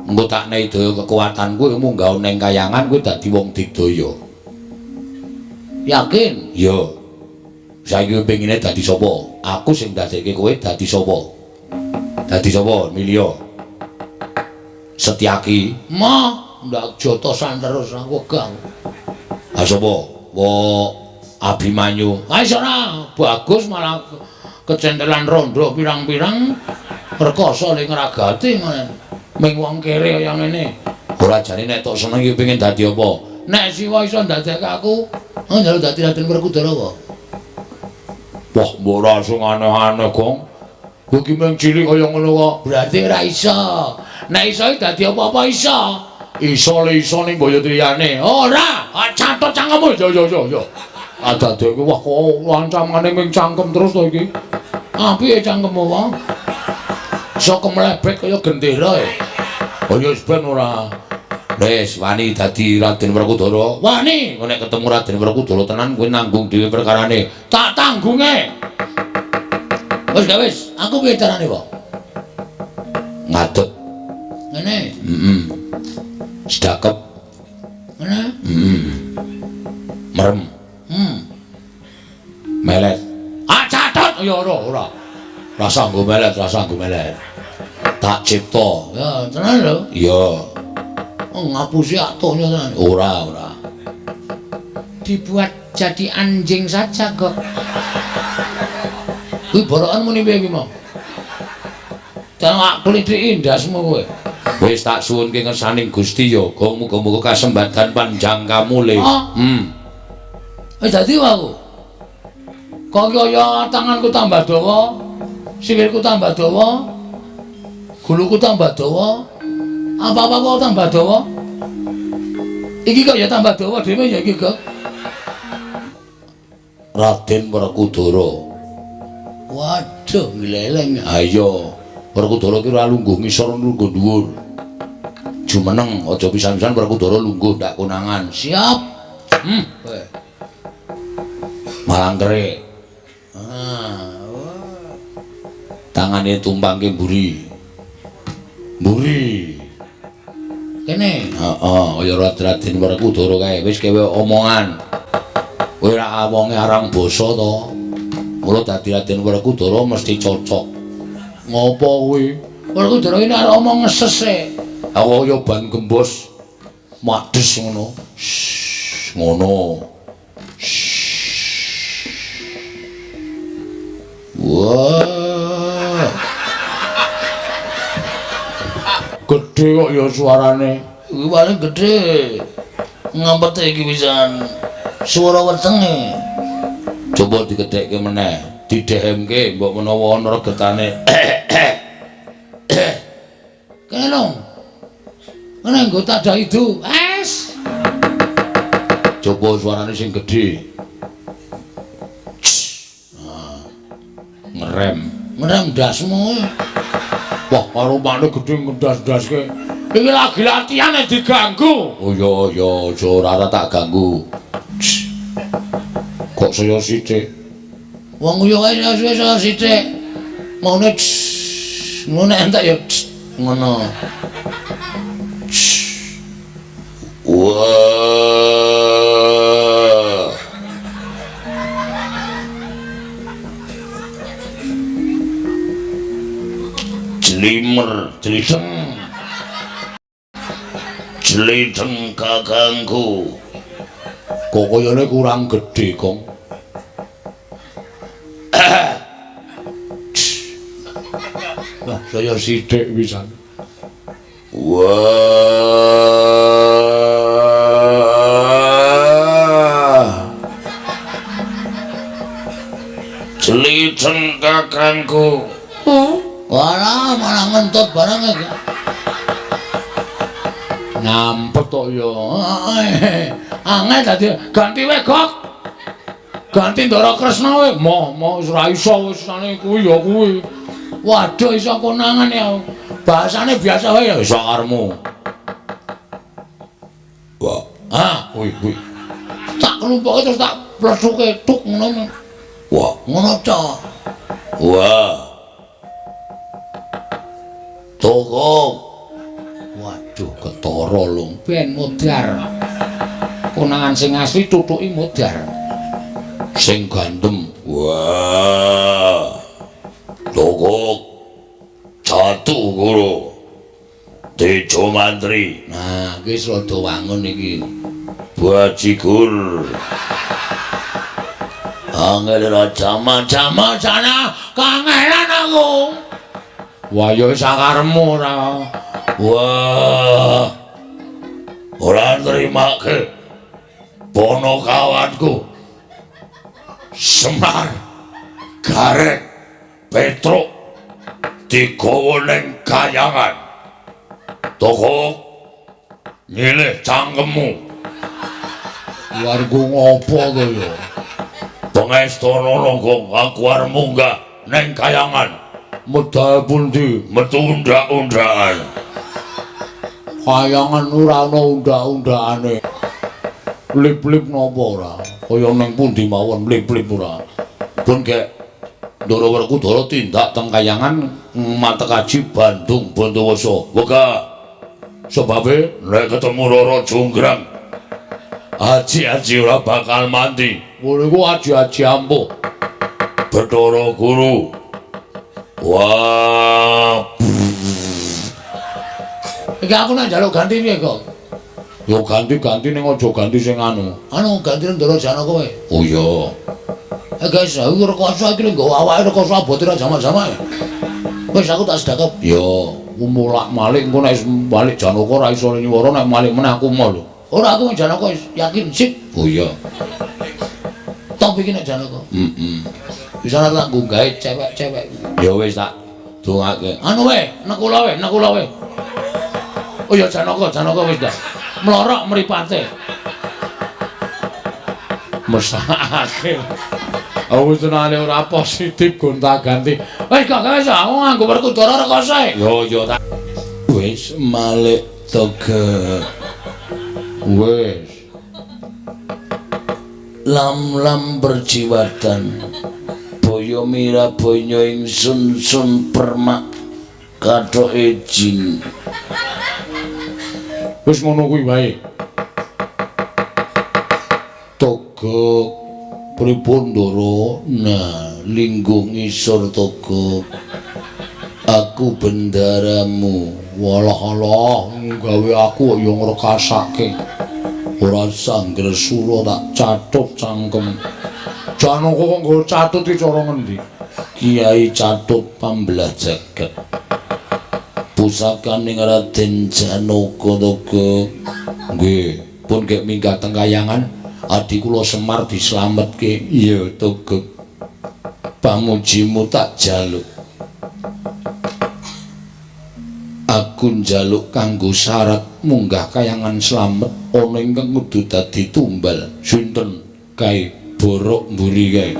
Engko tak nek daya kekuatanku munggah ning kayangan kowe dadi wong digdaya. Yakin? Iya. Saiki pengine dadi sapa? Aku sing dadekke kowe dadi sapa? Dadi sapa? Milya. Setyaki. Mah, ndak jotosan terus aku gang. Ah sapa? Abimanyu. Ah iso ora, bagus malah kecentelan rondo pirang-pirang perkasa ning ngragati ngono. Ming wong kere kaya ngene. Ora jane nek tok seneng iki pengen dadi apa? Nek siwa iso ndadekke aku, njaluk dadi Raden Werkudara kok. Wah, mbok ora sing aneh-aneh, Gong. Kowe ki mung cilik kaya ngono kok. Berarti ora iso. Nek iso dadi apa-apa iso. Iso le iso ning boyo triyane. Ora, catet cangkemmu. Yo. Adadekke wah kok lancamane ming cangkem terus to iki. Piye cangkemmu, Wong? Iso kemlebet kaya gendera e. Oh ya wis ben ora. Wis wani dadi Raden Werkudara. Wani, nek ketemu Raden Werkudara tenan kowe nanggung dhewe perkarane. Tak tanggunge. Wis, aku piye carane, Pak? Ngadeg. Ngene. Sedakep. Ngene. Merem. Melet. Catet ya ora. Rasa nggo melet. Tak cipta. Ya, tenan lho. Iya. Ngapusi atuhnya tenan. Ora. Dibuat jadi anjing saja kok. Kuwi borokan muni piye iki mau? Tengok klithiki ndasmu kowe. Wis tak suwunke ngersaning Gusti Yoga muga-muga kasembatan panjang kamule. Dadi wae. Kok kaya tanganku tambah dawa, sikilku tambah dawa, guluku tambah dawa, apa-apa kok tambah dawa? Iki kok ya tambah dawa dhewe ya iki kok. Raden Werkudara. Waduh, ngleleng. Ayo. Werkudara ki ora lungguh ngisor lungguh dhuwur. Jumeneng aja pisan-pisan Werkudara lungguh ndak konangan. Siap. Malangkere. Tangane tumpangke mburi. Mburi. Kene. Heeh, kaya Raden Werkudara kae wis kewe omongan. Kowe ra wonge arang basa to. Mula dadi Raden Werkudara mesti cocok. Ngopo kuwi? Werkudara iki arep omong ngeses e. Aku kaya ban gembos madhes ngono. Ngono. Wah. Gedhe kok ya suarane. Iki paling gedhe. Ngampete iki pisan. Swara wetenge. Coba digedhekke meneh, didhehemke mbok menawa ana regetane. Kene lho. Kene nggo tadah itu. Es. Coba suarane sing gedhe. Ngerem ndasmu. Wah, karo makne gedhe ngendas-ndaske. Iki lagi latihan diganggu. Oh ya, aja ora tak ganggu. Kok saya sithik. Wong yo kae saya sithik. Maune ngono entek ya ngono. Wah. Jlimer, jlideng kakangku. Kok kayane kurang gedhe, Kong. Wah, saya sithik pisan. Wah. Jlideng kakangku. Walah, malah ngentut barang iki. Nampet tok ya. Angel dadi ganti wegok. Ganti Ndara Kresna wae. Moh wis ora iso wis sane kuwi ya kuwi. Waduh iso konangan ya. Bahasane biasa wae ya iso karmu. Wah, kuwi. Tak kelumpuke terus tak plesuke tuk ngono. Wah, ngono to. Wah. Toko. Waduh, ketara lho, ben modar. Konangan sing asli tutuki modar. Sing gandem. Wah. Toko. Jatuh guru. Tejo mantri. Nah, iki rada wangun iki. Bajigur. Angel raja macam sana kangelan aku. Wah, ya sakaremu ora. Wah. Ora nrimake ponokawanku. Semar Garek Petruk digawa ning kayangan. Toko nyilih cangkemmu. Warga ngopo to ya? Pengestana kok aku arep munggah ning kayangan. Medal pundi? Metu undak-undakan. Kayangan ora ana undak-undakane. Lip-lip napa ora? Kaya ning pundi mawon lip-lip ora. Pun kek Ndara Werkudara tindak teng kayangan Matekaji Bandung Bondowoso. Wega. Sebabe nek ketemu Rara Jonggrang Aji-aji ora bakal mandi. Ngono iku aji-aji ampuh. Bathara Guru. Wah. Iki aku nek njaluk ganti piye kok? Yo ganti-ganti ning aja ganti sing anu. Anu ganti Ndara Janaka kowe. Oh iya. Guys, aku rekoso iki lho nggawa awake rekoso abote ra jamak-jamak. Wis aku tak sedakep. Yo, mulak-malik engko nek balik Janaka ra iso nyuwara nek malik meneh aku mau lho. Ora aku Janaka yakin sip. Oh iya. Top iki nek Janaka. Bisa tak nggae cewek-cewek. Ya wis tak dongake. Anu wae, nek kula wae. Oh ya Janaka wis dah. Mlorok mripate. Mesake. Aku senane ora positif gonta-ganti. Wis kok wis aku nganggo Werkudara rekoso. Yo tak. Wis malik toge. Wis. Lam-lam berjiwatan. Boyo mira boyo ingsun sun permak kathoke jin. Wis ngono kuwi wae. Toga pripun Ndara? Nah, linggung ngisor toga. Aku bendaramu. Walah-alah, gawe aku yo ngrekasake. Ora sangger sura tak catut cangkem. Janaka kok nggo catut iki cara ngendi? Kiai Catut Pambelah Jagat. Pusakaning Raden Janaka toga. Nggih, pun gek minggat teng kayangan. Adi kula Semar dislametke. Iya toga. Pamujimu tak jaluk. Aku njaluk kanggo syarat munggah kayangan slamet ana ingkang kudu dadi tumbal. Sinten kae borok mburi kae.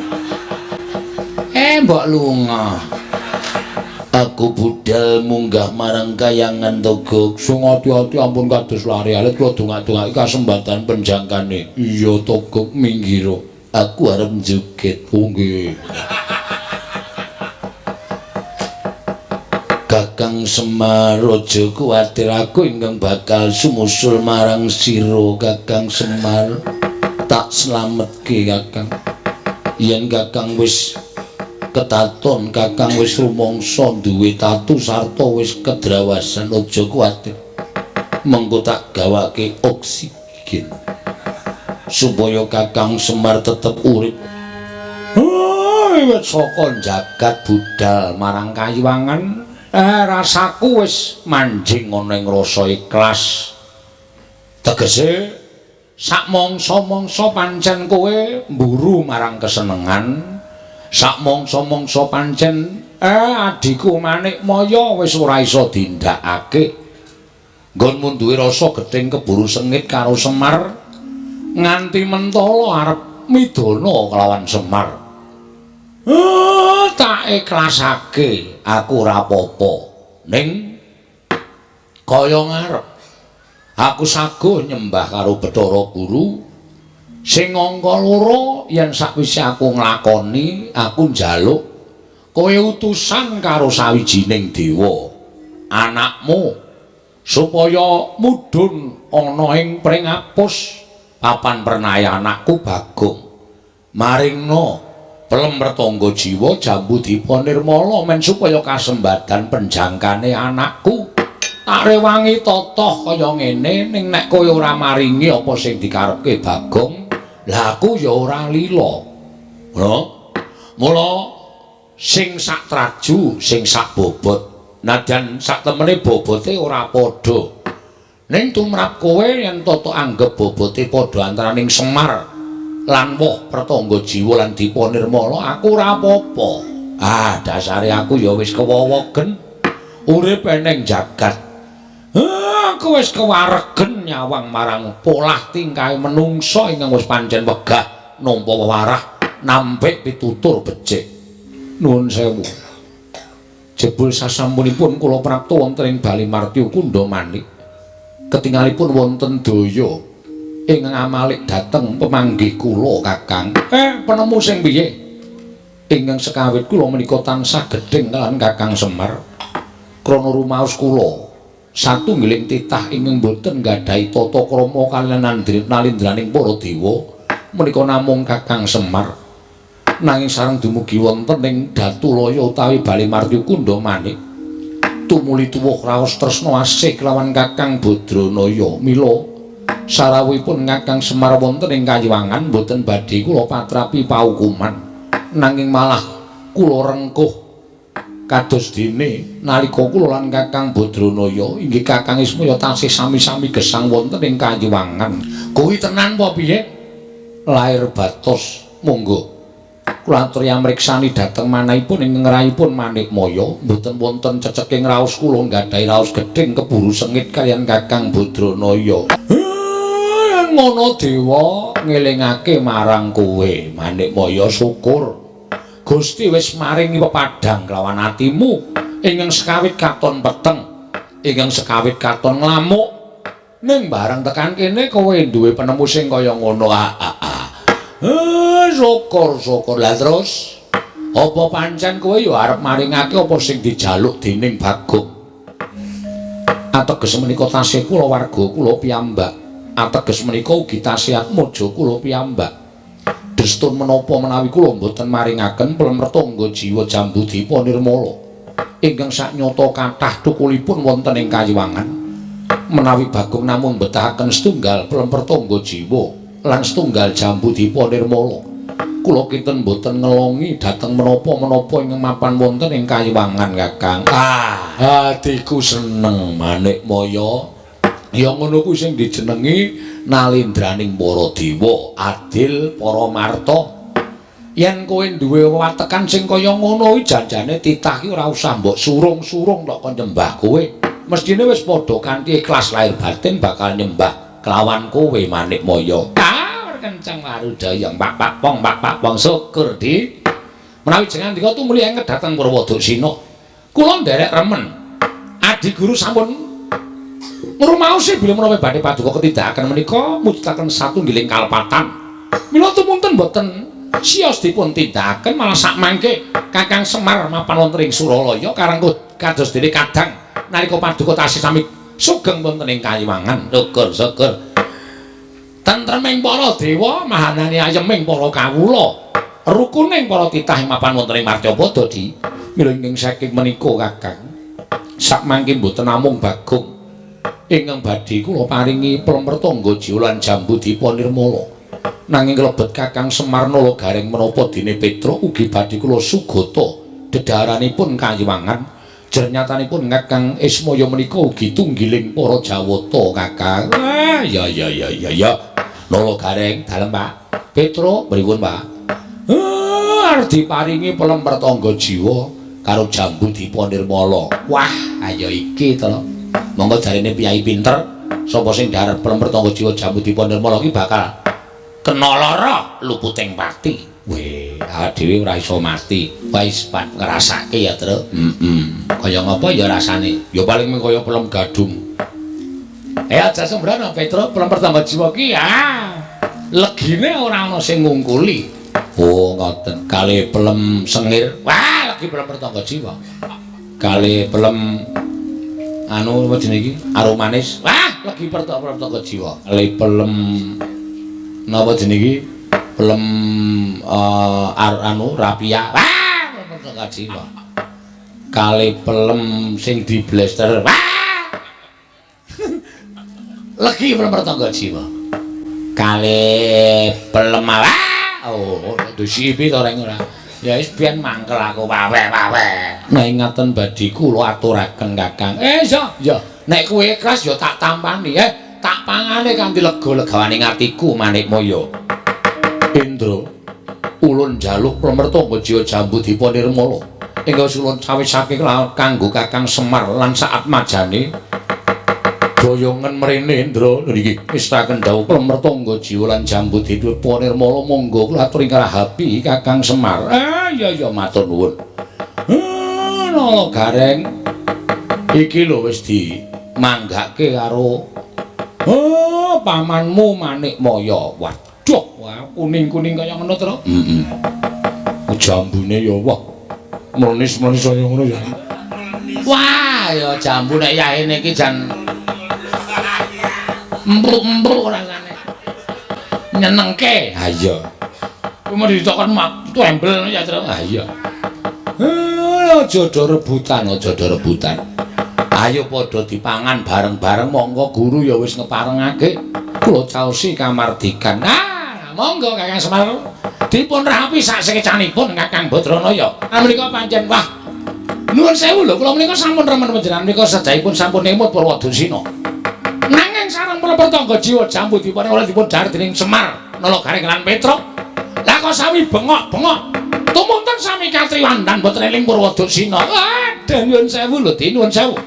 Mbok lunga. Aku budal munggah marang kayangan toga. Sing ati-ati ampun kados lari alit kula dongak-dongake kasembatan penjangkane. Iya toga minggiro. Aku arep joget. Oh nggih. Kakang Semar aja kuwatir aku ingkang bakal sumusul marang sira Kakang Semar. Tak slametke Kakang. Yen Kakang wis ketaton, Kakang wis rumangsa duwe tatu sarta wis kedrawasan, aja kuwatir. Mengko tak gawake oksigen supaya Kakang Semar tetep urip. Wiwit saka jagat budal marang Kayuwangan. Rasaku wis manjing ana ing rasa ikhlas. Tegese sak mangsa-mangsa pancen kowe mburu marang kesenengan. Sak mangsa-mangsa pancen adiku Manik Maya wis ora iso dindakake. Nggonmu duwe rasa gething keburu sengit karo Semar nganti mentala arep midana kelawan Semar. Tak ikhlasake, aku ora apa-apa. Ning kaya ngarep aku saguh nyembah karo Bathara Guru sing angka loro yen sakwise aku nglakoni aku njaluk kowe utusan karo sawijining dewa anakmu supaya mudhun ana ing Pringapus papan pernaya anakku Bagong maringna Pelembertangga jiwa Jambu Dipa Nirmala men supaya kasembadan penjangkane anakku tak rewangi totoh kaya ngene ning nek kowe ora maringi apa sing dikarepke Bagong lah aku ya ora lila. Mula sing sak traju sing sak bobot nadyan sak temene bobote ora padha ning tumrap kowe yen toto anggap bobote padha antaraning Semar lan woh Pertangga Jiwa lan Dipa Nirmala aku ora apa-apa. Dasare aku ya wis kewowogen urip ning jagat. Aku wis kewaregen nyawang marang polah tingkahe menungsa ingkang wis pancen wegah nampa wewarah nampik pitutur becik. Nuwun sewu. Jebul sasampunipun kula prapta wonten ing Bali Martya Kunda Manik. Ketingalipun wonten daya ingkang amalik dhateng pemanggih kula Kakang. Penemu sing piye? Ingkang sekawit kula menika tansah gedheng kaliyan Kakang Semar. Krana rumaos kula satunggiling titah ingkang boten nggadhahi tata krama kaliyan nalindraning para dewa menika namung Kakang Semar. Nanging sareng dumugi wonten ing Datulaya utawi Bali Martya Kunda Manik. Tumuli tuwuh raos tresna asih kelawan Kakang Badranaya mila sarawuhipun Kakang Semar wonten ing Kayuwangan boten badhe kula patrapi paukuman nanging malah kula rengkuh kados dene nalika kula lan Kakang Badranaya inggih Kakang Ismaya tasih sami-sami gesang wonten ing Kayuwangan. Kuwi tenan apa piye? Lair batos monggo kula aturi amriksani dhateng manahipun ing ngrahipun Manikmaya mboten wonten ceceking raos kula nggadahi raos gedhing keburu sengit kaliyan Kakang Badranaya. Ngono dewa ngelingake marang kowe Manikmaya syukur Gusti wis maringi pepadhang kelawan atimu ingkang sekawit katon peteng ingkang sekawit katon nglamuk ning bareng tekan kene kowe duwe penemu sing kaya ngono. Syukur lah terus apa pancen kowe ya arep maringake apa sing dijaluk dening Bagong? Ateges menika tasih kula warga kula piyambak ateges menika ugi tasih atmaja kula piyambak destun menapa menawi kula mboten maringaken Plemertangga Jiwa Jambudipa Nirmala ingkang saknyata kathah thukulipun wonten ing Kayuwangan menawi Bagong namung betahaken setunggal Plemertangga Jiwa lan setunggal Jambudipa Nirmala kula kinten mboten ngelongi dhateng menapa-menapa ingkang mapan wonten ing Kayuwangan Kakang. Atiku seneng Manikmaya. Ya ngono kuwi sing dijenengi nalindraning para dewa, adil para marta. Yen kowe duwe watekan sing kaya ngono kuwi janjane titah ki ora usah mbok surung-surung tok kon nyembah kowe. Mestine wis padha kanthi ikhlas lahir batin bakal nyembah kelawan kowe Manikmaya. Kencang marudaya pak pong syukur di menawi jenengan dika tumuli engket dhateng Purwodasina kula nderek remen adi guru sampun ngrumaosi bilih menawi badhe paduka ketindakaken menika mujudaken satunggiling kalpatan mila tumunten boten siyos dipun tindakaken malah sak mangke Kakang Semar mapan wonten ing Suralaya karangku kados dene kadang nalika paduka tasih sami sugeng wonten ing Kayuwangan. Syukur tentreming para dewa mahanane ayeming para kawula rukuning para titah mapan wonten ing Martyapada di mila ing saking menika Kakang sakmangke mboten namung Bagong ingkang badhe kula paringi Plemertangga Jiwa lan Jambudipa Nirmala nanging klebet Kakang Semar Nalagaring menapa dene Petra ugi badhe kula sugata dedhaharanipun Kayuwangan jernyatanipun Kakang Ismaya menika ugi tunggiling para Jawata Kakang. Ya Nalagaring dalem Pak Petra pripun Pak? Arep diparingi Plemertangga Jiwa karo Jambudipa Nirmala. Wah, ayo iki to. Monggo jarine piyai pinter sapa sing dharep Plemertangga Jiwa Jambudipa Nirmala iki bakal kena lara luputing pati. Weh, awak dhewe ora iso mati. Wis pat ngrasake ya, Tru. Kaya ngapa ya rasane? Ya paling mung kaya pelem gadung. Aja sembrono Petra, Plemertangga Jiwa ki legine ora ana sing ngungkuli. Oh, ngoten. Kalih pelem sengir. Wah, legi Plemertangga Jiwa. Kalih pelem anu apa jenenge iki? Aromanis. Wah, legi Plemertangga Jiwa. Kalih pelem napa jenenge iki? Pelem anu rapia. Wah, Plemertangga Jiwa. Kalih pelem sing di blaster. Wah! Legi Plemertangga Jiwa. Kalih pelem oh, disipi to reng ora. Ya wis biyen mangkel aku wawe. Nah ngaten badhe kula aturaken Kakang. Ya, nek kowe ikhlas ya tak tampani. Tak pangane kanthi lega-legawaning atiku Manikmaya. Indra, ulun njaluk Plemertangga Jiwa Jambudipa Nirmala. Engga ulun cawisake kanggo Kakang Semar lan saat majane boyongan mrene Indra niki istiraken dawuh Plemertangga Jiwa lan Jambudipa Nirmala monggo kula aturi ngarahapi Kakang Semar. Ya matur nuwun. Nalagaring iki lho wis dimanggake karo pamanmu Manikmaya. Waduh, wah kuning-kuning kaya ngono to. Jambune ya wah mlenis-mlenis kaya ngono ya. Wah, ya jambu nek yaene iki jan empruk-empruk rasane. Nyenengke. Ha iya. Kuwi mau ditokon embel ya, Tru. Ha iya. Aja do rebutan. Ayo padha dipangan bareng-bareng monggo guru ya wis ngeparengake. Kula caosi kamardikan. monggo Kakang Semar dipun rapi sak sekecanipun Kakang Badranaya. Menika pancen wah nuwun sewu lho kula menika sampun remen panjenengan menika sedahipun sampun nemut Purwadasina. Nanging sareng Pertangga Jiwa jambu dipun oleh dipun dhahar dening Semar Nalagaring lan Petruk. Lah kok sami bengok-bengok tumunten sami katriwandan boten eling Purwadasina. Aduh nuwun sewu lho, nuwun sewu.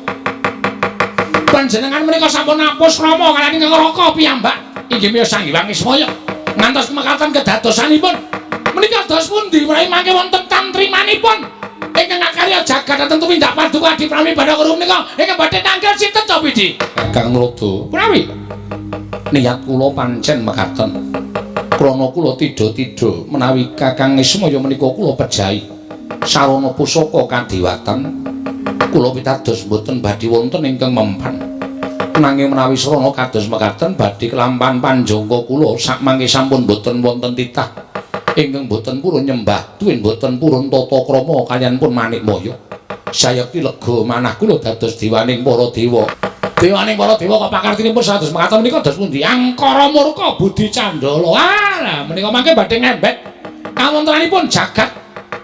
Panjenengan menika sampun napus Rama kaliyan ingkang Raka piyambak inggih miyos Sang Hyang Wismaya ngantos mekaten kedadosanipun menika dos pundi menawi mangke wonten tantrimanipun ingkang karya jagat dhateng tumindak Paduka Adi Pramila Bathara menika ingkang badhe tanggal sinten to Pidi? Kakang Rada. Prawi. Niat kula pancen mekaten. Krana kula tidha-tidha menawi Kakang Wismaya menika kula pejahi sarana pusaka kadewatan kula pitados mboten badhe wonten ingkang mempan. Nanging menawi srana kados mekaten badhe kelampan panjangka kula sakmangke sampun mboten wonten titah ingkang mboten purun nyembah tuwin mboten purun tata krama kaliyan pun manikmaya. Sayekti lega manah kula dados dewaning para dewa. Dewaning para dewa kok pakartinipun sados mekaten menika dos pundi? Angkara murka budi candala. Lah menika mangke badhe ngembet kawontenanipun jagat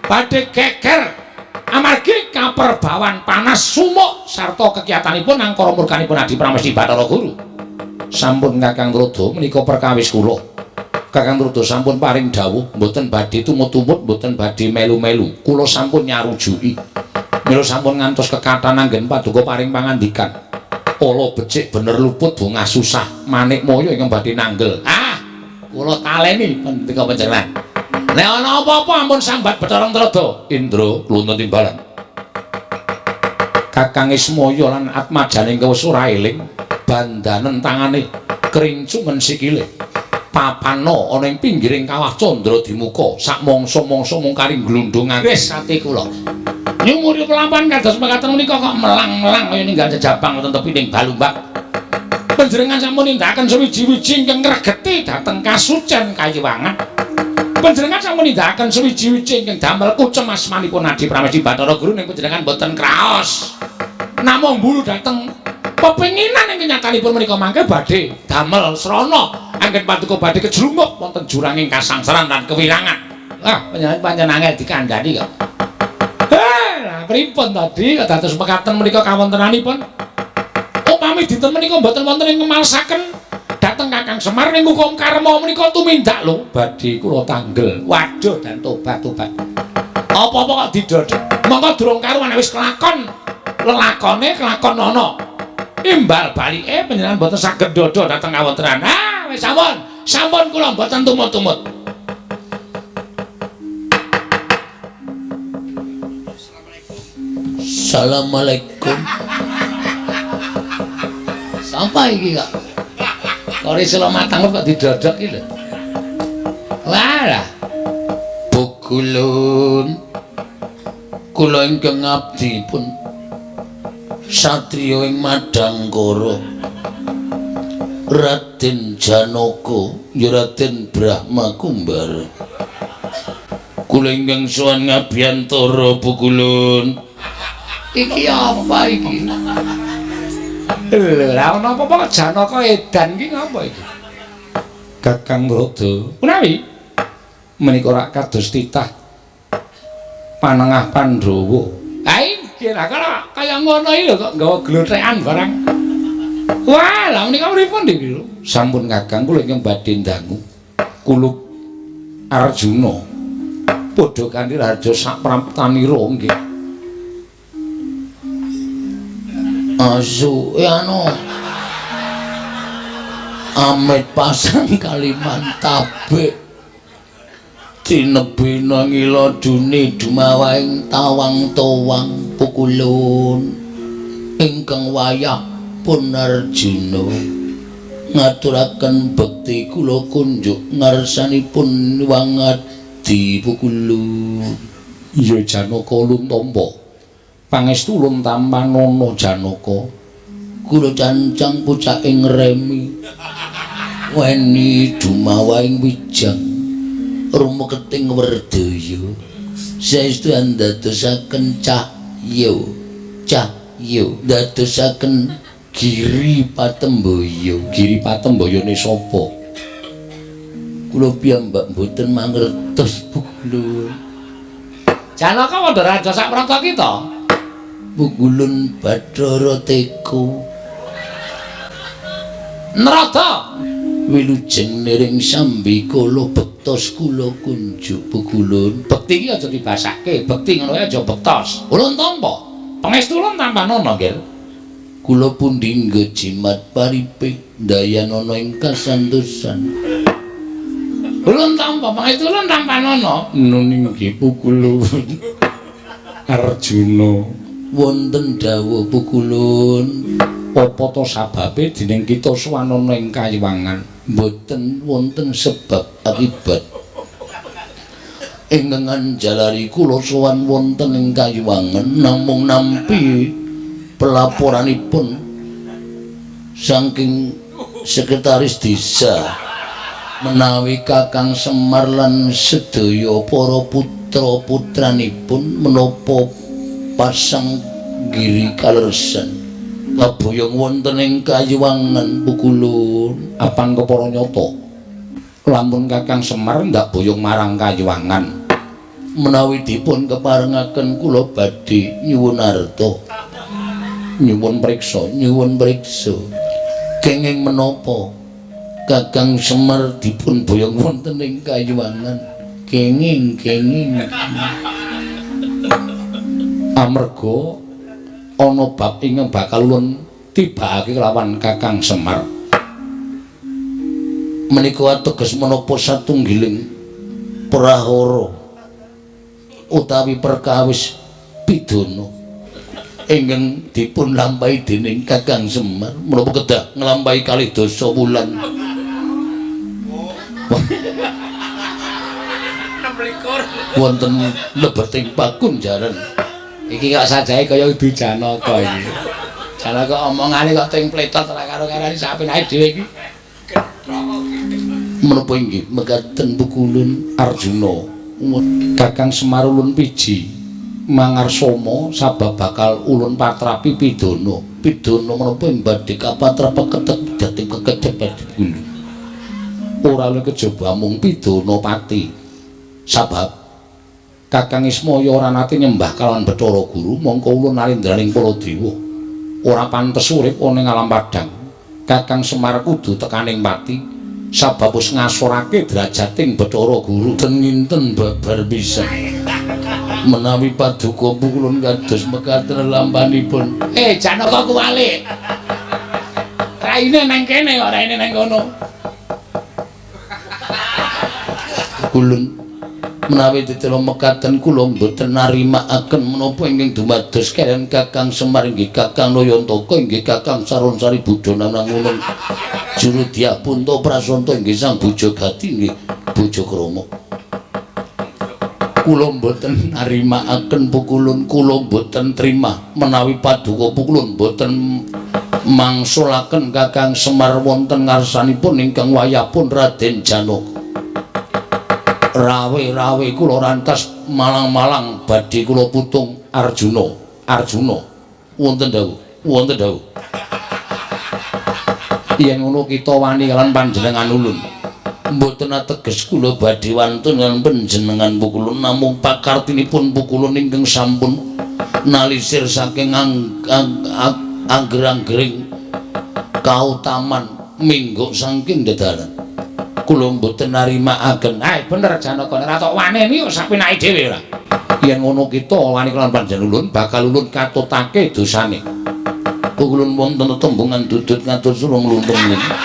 badhe geger amargi kaperbawan panas sumuk sarta kegiatanipun angkara murkanipun Adi Pramesti Bathara Guru. Sampun Kakang Rada menika perkawis kula. Kakang Rada sampun paring dawuh mboten badhe tumut-tumut, mboten badhe melu-melu. Kula sampun nyarujuki. Mila sampun ngantos kekathah anggen Paduka paring pangandikan. Ala becik bener luput bungah susah manikmaya ingkang badhe nanggel. Kula taleni pendika panjenengan. Nek ana apa-apa ampun sambat Bathara Rada. Indra kluntun timbalan. Kakang Ismaya lan atmajane wis ora eling, bandanen tangane, kerincungen sikile. Papano ana ing pinggiring kawah candra dimuka, sak mangsa-mangsa mung karing glundungan. Wis ati kula. Nyumuri pelampan kados mekaten menika kok melang-melang kaya ninggal jejabang wonten tepining balumbak. Panjenengan sampun nindakaken sewiji-wiji ingkang ngregeti dhateng kasucen kayiwangan. Panjenengan sampun nindakaken sewiji-wiji ingkang damel kucem asmanipun Adi Pramesti Bathara Guru ning panjenengan boten kraos. Namung mbulu dhateng pepinginan ingkang nyatanipun menika mangke badhe damel srana anggen Paduka badhe kejlungguh wonten juranging kasangsaran lan kewirangan. Lah panjenengan angel dikandhani kok. Lah pripun tadi dados mekaten menika kawontenanipun? Upami dinten menika mboten wonten ing kemalsaken dhateng Kakang Semar ning hukum karma menika tumindak lho badhe kula tanggel. Waduh dan tobat-tobat. Apa-apa kok didodok. Monggo durung karuan wis kelakon. Lelakone kelakon ana. Imbal balike panjenengan mboten saged dodo dhateng kawontenan. Wis sampun. Sampun kula mboten tumut-tumut. Assalamualaikum. Sampai iki kok. Kore selo matang kok didodok iki lho. Walah. Bukulun. Kula ingkang abdi pun satriya ing Madangkara. Raden Janaka, ya Raden Brahma Kumbara. Kula ingkang sowan ngabiyantara Bukulun. Iki apa iki? Lah ana apa-apa Janaka edan iki ngapa iki? Kakang Rada. Menawi menika rak kados titah panengah Pandhawa. Ha iki lah kaya ngono iki lho kok nggawa glotrekan barang. Wah, lah menika pripun iki lho? Sampun Kakang kula ingkang badhe ndangu. Kulup Arjuna padha kanthi raja sak praptanira nggih. Asu anu Amit pasang kaliman tabik tinebina ngila duni dumawaing tawang towang Pukulun ingkang wayah pun Arjuna ngaturaken bekti kula kunjuk ngarsanipun wangadi Pukulun. Ya Janaka luntampa pangestu ulun tampan nono Janaka. Kula cancang pucaking remi weni dumawaing wijang rumeketing werdaya saestu andadosaken cahya dadosaken Giri Patemboyo. Giri Patemboyone sapa? Kula piyambak mboten mangertos Pukulun. Janaka Wandaraja sak pranta kita. Pukulun Bathara Teka. Narada Wilujeng niring sambikala bektos kula kunjuk Pukulun. bekti iki aja dibasake, bekti ngono aja bektos. Ulun tampa. Pangestu ulun tanpa nono, Nggih. Kula pundi jimat paripik dayanana ing kasantosan. Ulun tampa, pangestu ulun tanpa nono. Nun inggih Pukulun. Arjuna. Wonten dawuh Pukulun. Apa to sababe dening kita suwanana ing kayiwangan? Mboten wonten sebab akibat. Ingkang jalari kula sowan wonten ing kayiwangan namung nampi pelaporanipun saking sekretaris desa menawi Kakang Semar lan sedaya para putra-putranipun menapa pasang giri kalersan kaboyong wonten ing kayiwangan Pukulun. Apangka para nyata lamun Kakang Semar ndak boyong marang kayiwangan menawi dipun keparengaken kula badhe nyuwun arta nyuwun priksa kenging menapa Kakang Semar dipun boyong wonten ing kayiwangan kenging amarga ana bab ingkang bakal ulun tibakake kelawan Kakang Semar. Menika ateges menapa satunggiling prahara utawi perkawis pidana ingkang dipun lampahi dening Kakang Semar menapa kedah nglampahi kalih dasa wulan. Wonten lebeting pakunjaran. Iki kok sajae kaya udu Janaka iki. Janaka omongane kok ting pletot ora karo-karane sapenake dhewe iki. Menapa inggih mekaten Pukulun Arjuna. Kakang Semar ulun piji mangarsama sabab bakal ulun patrapi pidana. Pidana menapa badhe kapatrapaketek dhateng kekedhep Pukulun. Ora luwih kejaba mung pidana pati. Sabab Kakang Ismaya ora nate nyembah kalawan Bathara Guru, mongko ulun narindraning para dewa ora pantes urip ana ing alam padhang. Kakang Semar kudu tekaning pati sabab wis ngasorake drajating Bathara Guru. Ten-nginten babar pisan. Menawi paduka Pukulun kados mekaten lampanipun. Janaka kuwalik. Raine nang kene kok raine nang kono. Pukulun menawi ditira mekaten kula mboten narimakaken menapa ingkang dumados kaliyan Kakang Semar inggih Kakang Nayantaka inggih Kakang Saronsari Budana nangun juru Dyah Punta Prasanta inggih Sang Bojogati inggih Bojokrama. Kula mboten narimakaken Pukulun, kula mboten trima menawi paduka Pukulun mboten mangsulaken Kakang Semar wonten ngarsanipun ingkang wayahipun Raden Janaka. Rawe kula rantas malang-malang badhe kula putung Arjuna wonten dawuh yen ngono kita wani lan panjenengan ulun mboten ateges kula badhe wantun lan panjenengan Pukulun namung pakartinipun Pukulun ingkang sampun nalisir saking angger-anggering kautaman minggu saking dedaran. Kula mboten narimakaken. Bener Janaka ora tok wani iki sak penake dhewe ora. Yen ngono kita wani kelawan panjenengan ulun bakal ulun katutake dosane. Pukulun wonten tembungan dudut ngatur sulung luntung menika.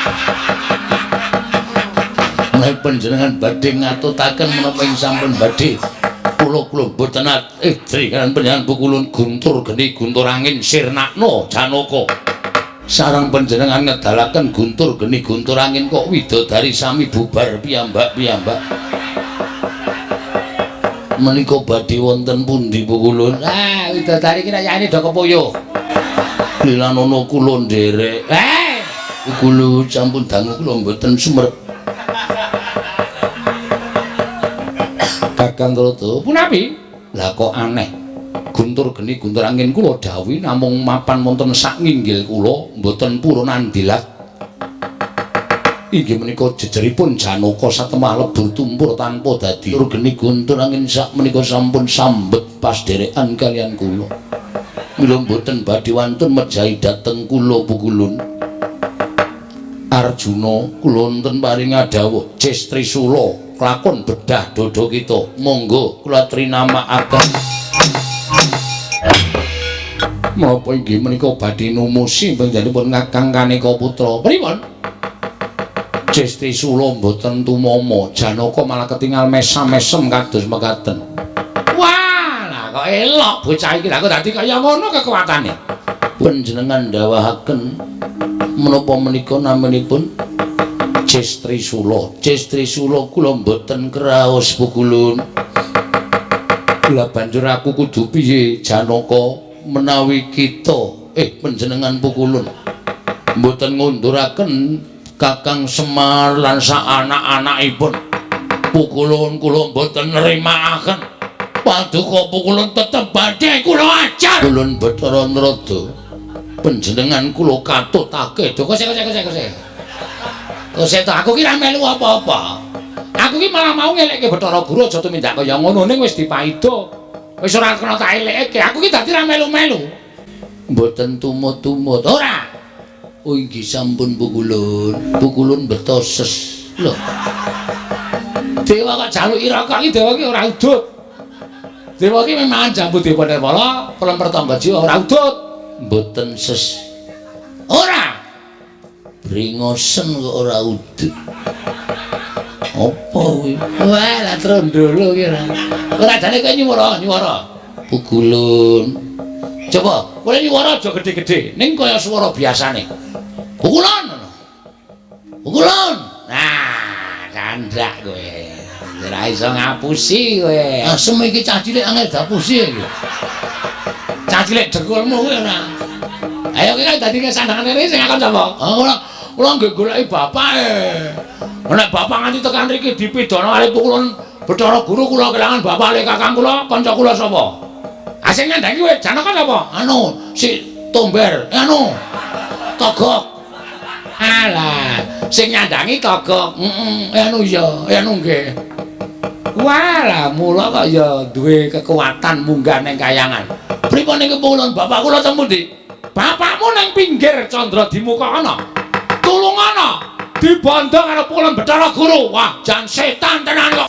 Menawi panjenengan badhe ngatutaken menapa ing sampun badhe kula boten idri kan panjenengan Pukulun guntur geni guntur angin sirnakna Janaka. Sareng panjenengan ngedalaken guntur geni guntur angin kok widodari sami bubar piyambak-piyambak. Menika badhe wonten pundi Pukulun? Widodari ki rayane do kepuyuh. Lilanana kula nderek. Pukulun sampun dangu kula mboten sumerep. Kakang Trata, punapi? Lah kok aneh. Guntur geni guntur angin kula dawuhi namung mapan wonten sak nginggil kula mboten purun andilat. Inggih menika jejeripun Janaka satemah lebur tumpur tanpa dadi. Tur geni guntur angin sak menika sampun sambet pas derekan kalian kula. Mila mboten badhe wantun mejahi dhateng kula Pukulun. Arjuna kula wonten paring adhawuh Cis Trisula kelakon bedah dodo kita. Monggo kula trinamakaken. Menapa inggih menika badhe numusi panjenenganipun Kakang Kaneka Putra. Pripun? Cis Trisula mboten tumama, Janaka malah ketingal mesam-mesem kados mekaten. Wah, lah kok elok bocah iki lha kok dadi kaya ngono kekuatane. Panjenengan dawuhaken menapa menika namanipun Cis Trisula. Cis Trisula kula mboten kraos Pukulun. Lah banjur aku kudu piye Janaka Menawi kita panjenengan Pukulun mboten ngunduraken Kakang Semar lan sak anak-anakipun, Pukulun kula mboten nrimakaken. Paduka Pukulun tetep badhe kula ajar. Pukulun Bathara Narada panjenengan kula katutake. Kose. Kose to aku ki ra melu apa-apa. Aku ki malah mau ngelekke Bathara Guru aja tumindak kaya ngono ning wis dipaida. Wis ora kena tak elekke. Aku ki dadi ra melu-melu. Mboten tumut-tumut. Ora. Oh inggih sampun Pukulun. Pukulun betoses. Lho. Dewa kok jaluki rokok iki dewa ki ora udut. Dewa ki memang jambu dewa Nirmala, pelemper tangga jiwa ora udut. Mboten ses. Ora. Bringosen kok ora udut. Apa kuwi? Wah, lah trondolo ki ora. Ora jane kowe nyuwara. Pukulun. Coba, kowe nyuwara aja gedhe-gedhe, ning kaya swara biasane. Pukulun. Nah, candhak kowe. Ora iso ngapusi kowe. Asem iki cah cilik angel dapusi iki. Cah cilik dekulmu kowe ora. Ayo kowe dadi kesandangan rene sing akon sapa? Kula nggih goleki bapake. Nek bapak nganti tekan mriki dipidono kali Pukulun Bathara Guru kula kelangan bapak le kakang kula, kanca kula sapa? Asing nyandangi kowe Janaka sapa? Si Tomber, Togok. Alah, sing nyandangi Togok. Ya nggih. Walah, mula kok ya duwe kekuatan munggah ning kayangan. Pripun niku Pukulun bapak kula teng pundi? Bapakmu ning pinggir Candra Dimuka ana. Tulungono dibandha karo Pukulun Bathara Guru. Wah, jan setan tenan kok.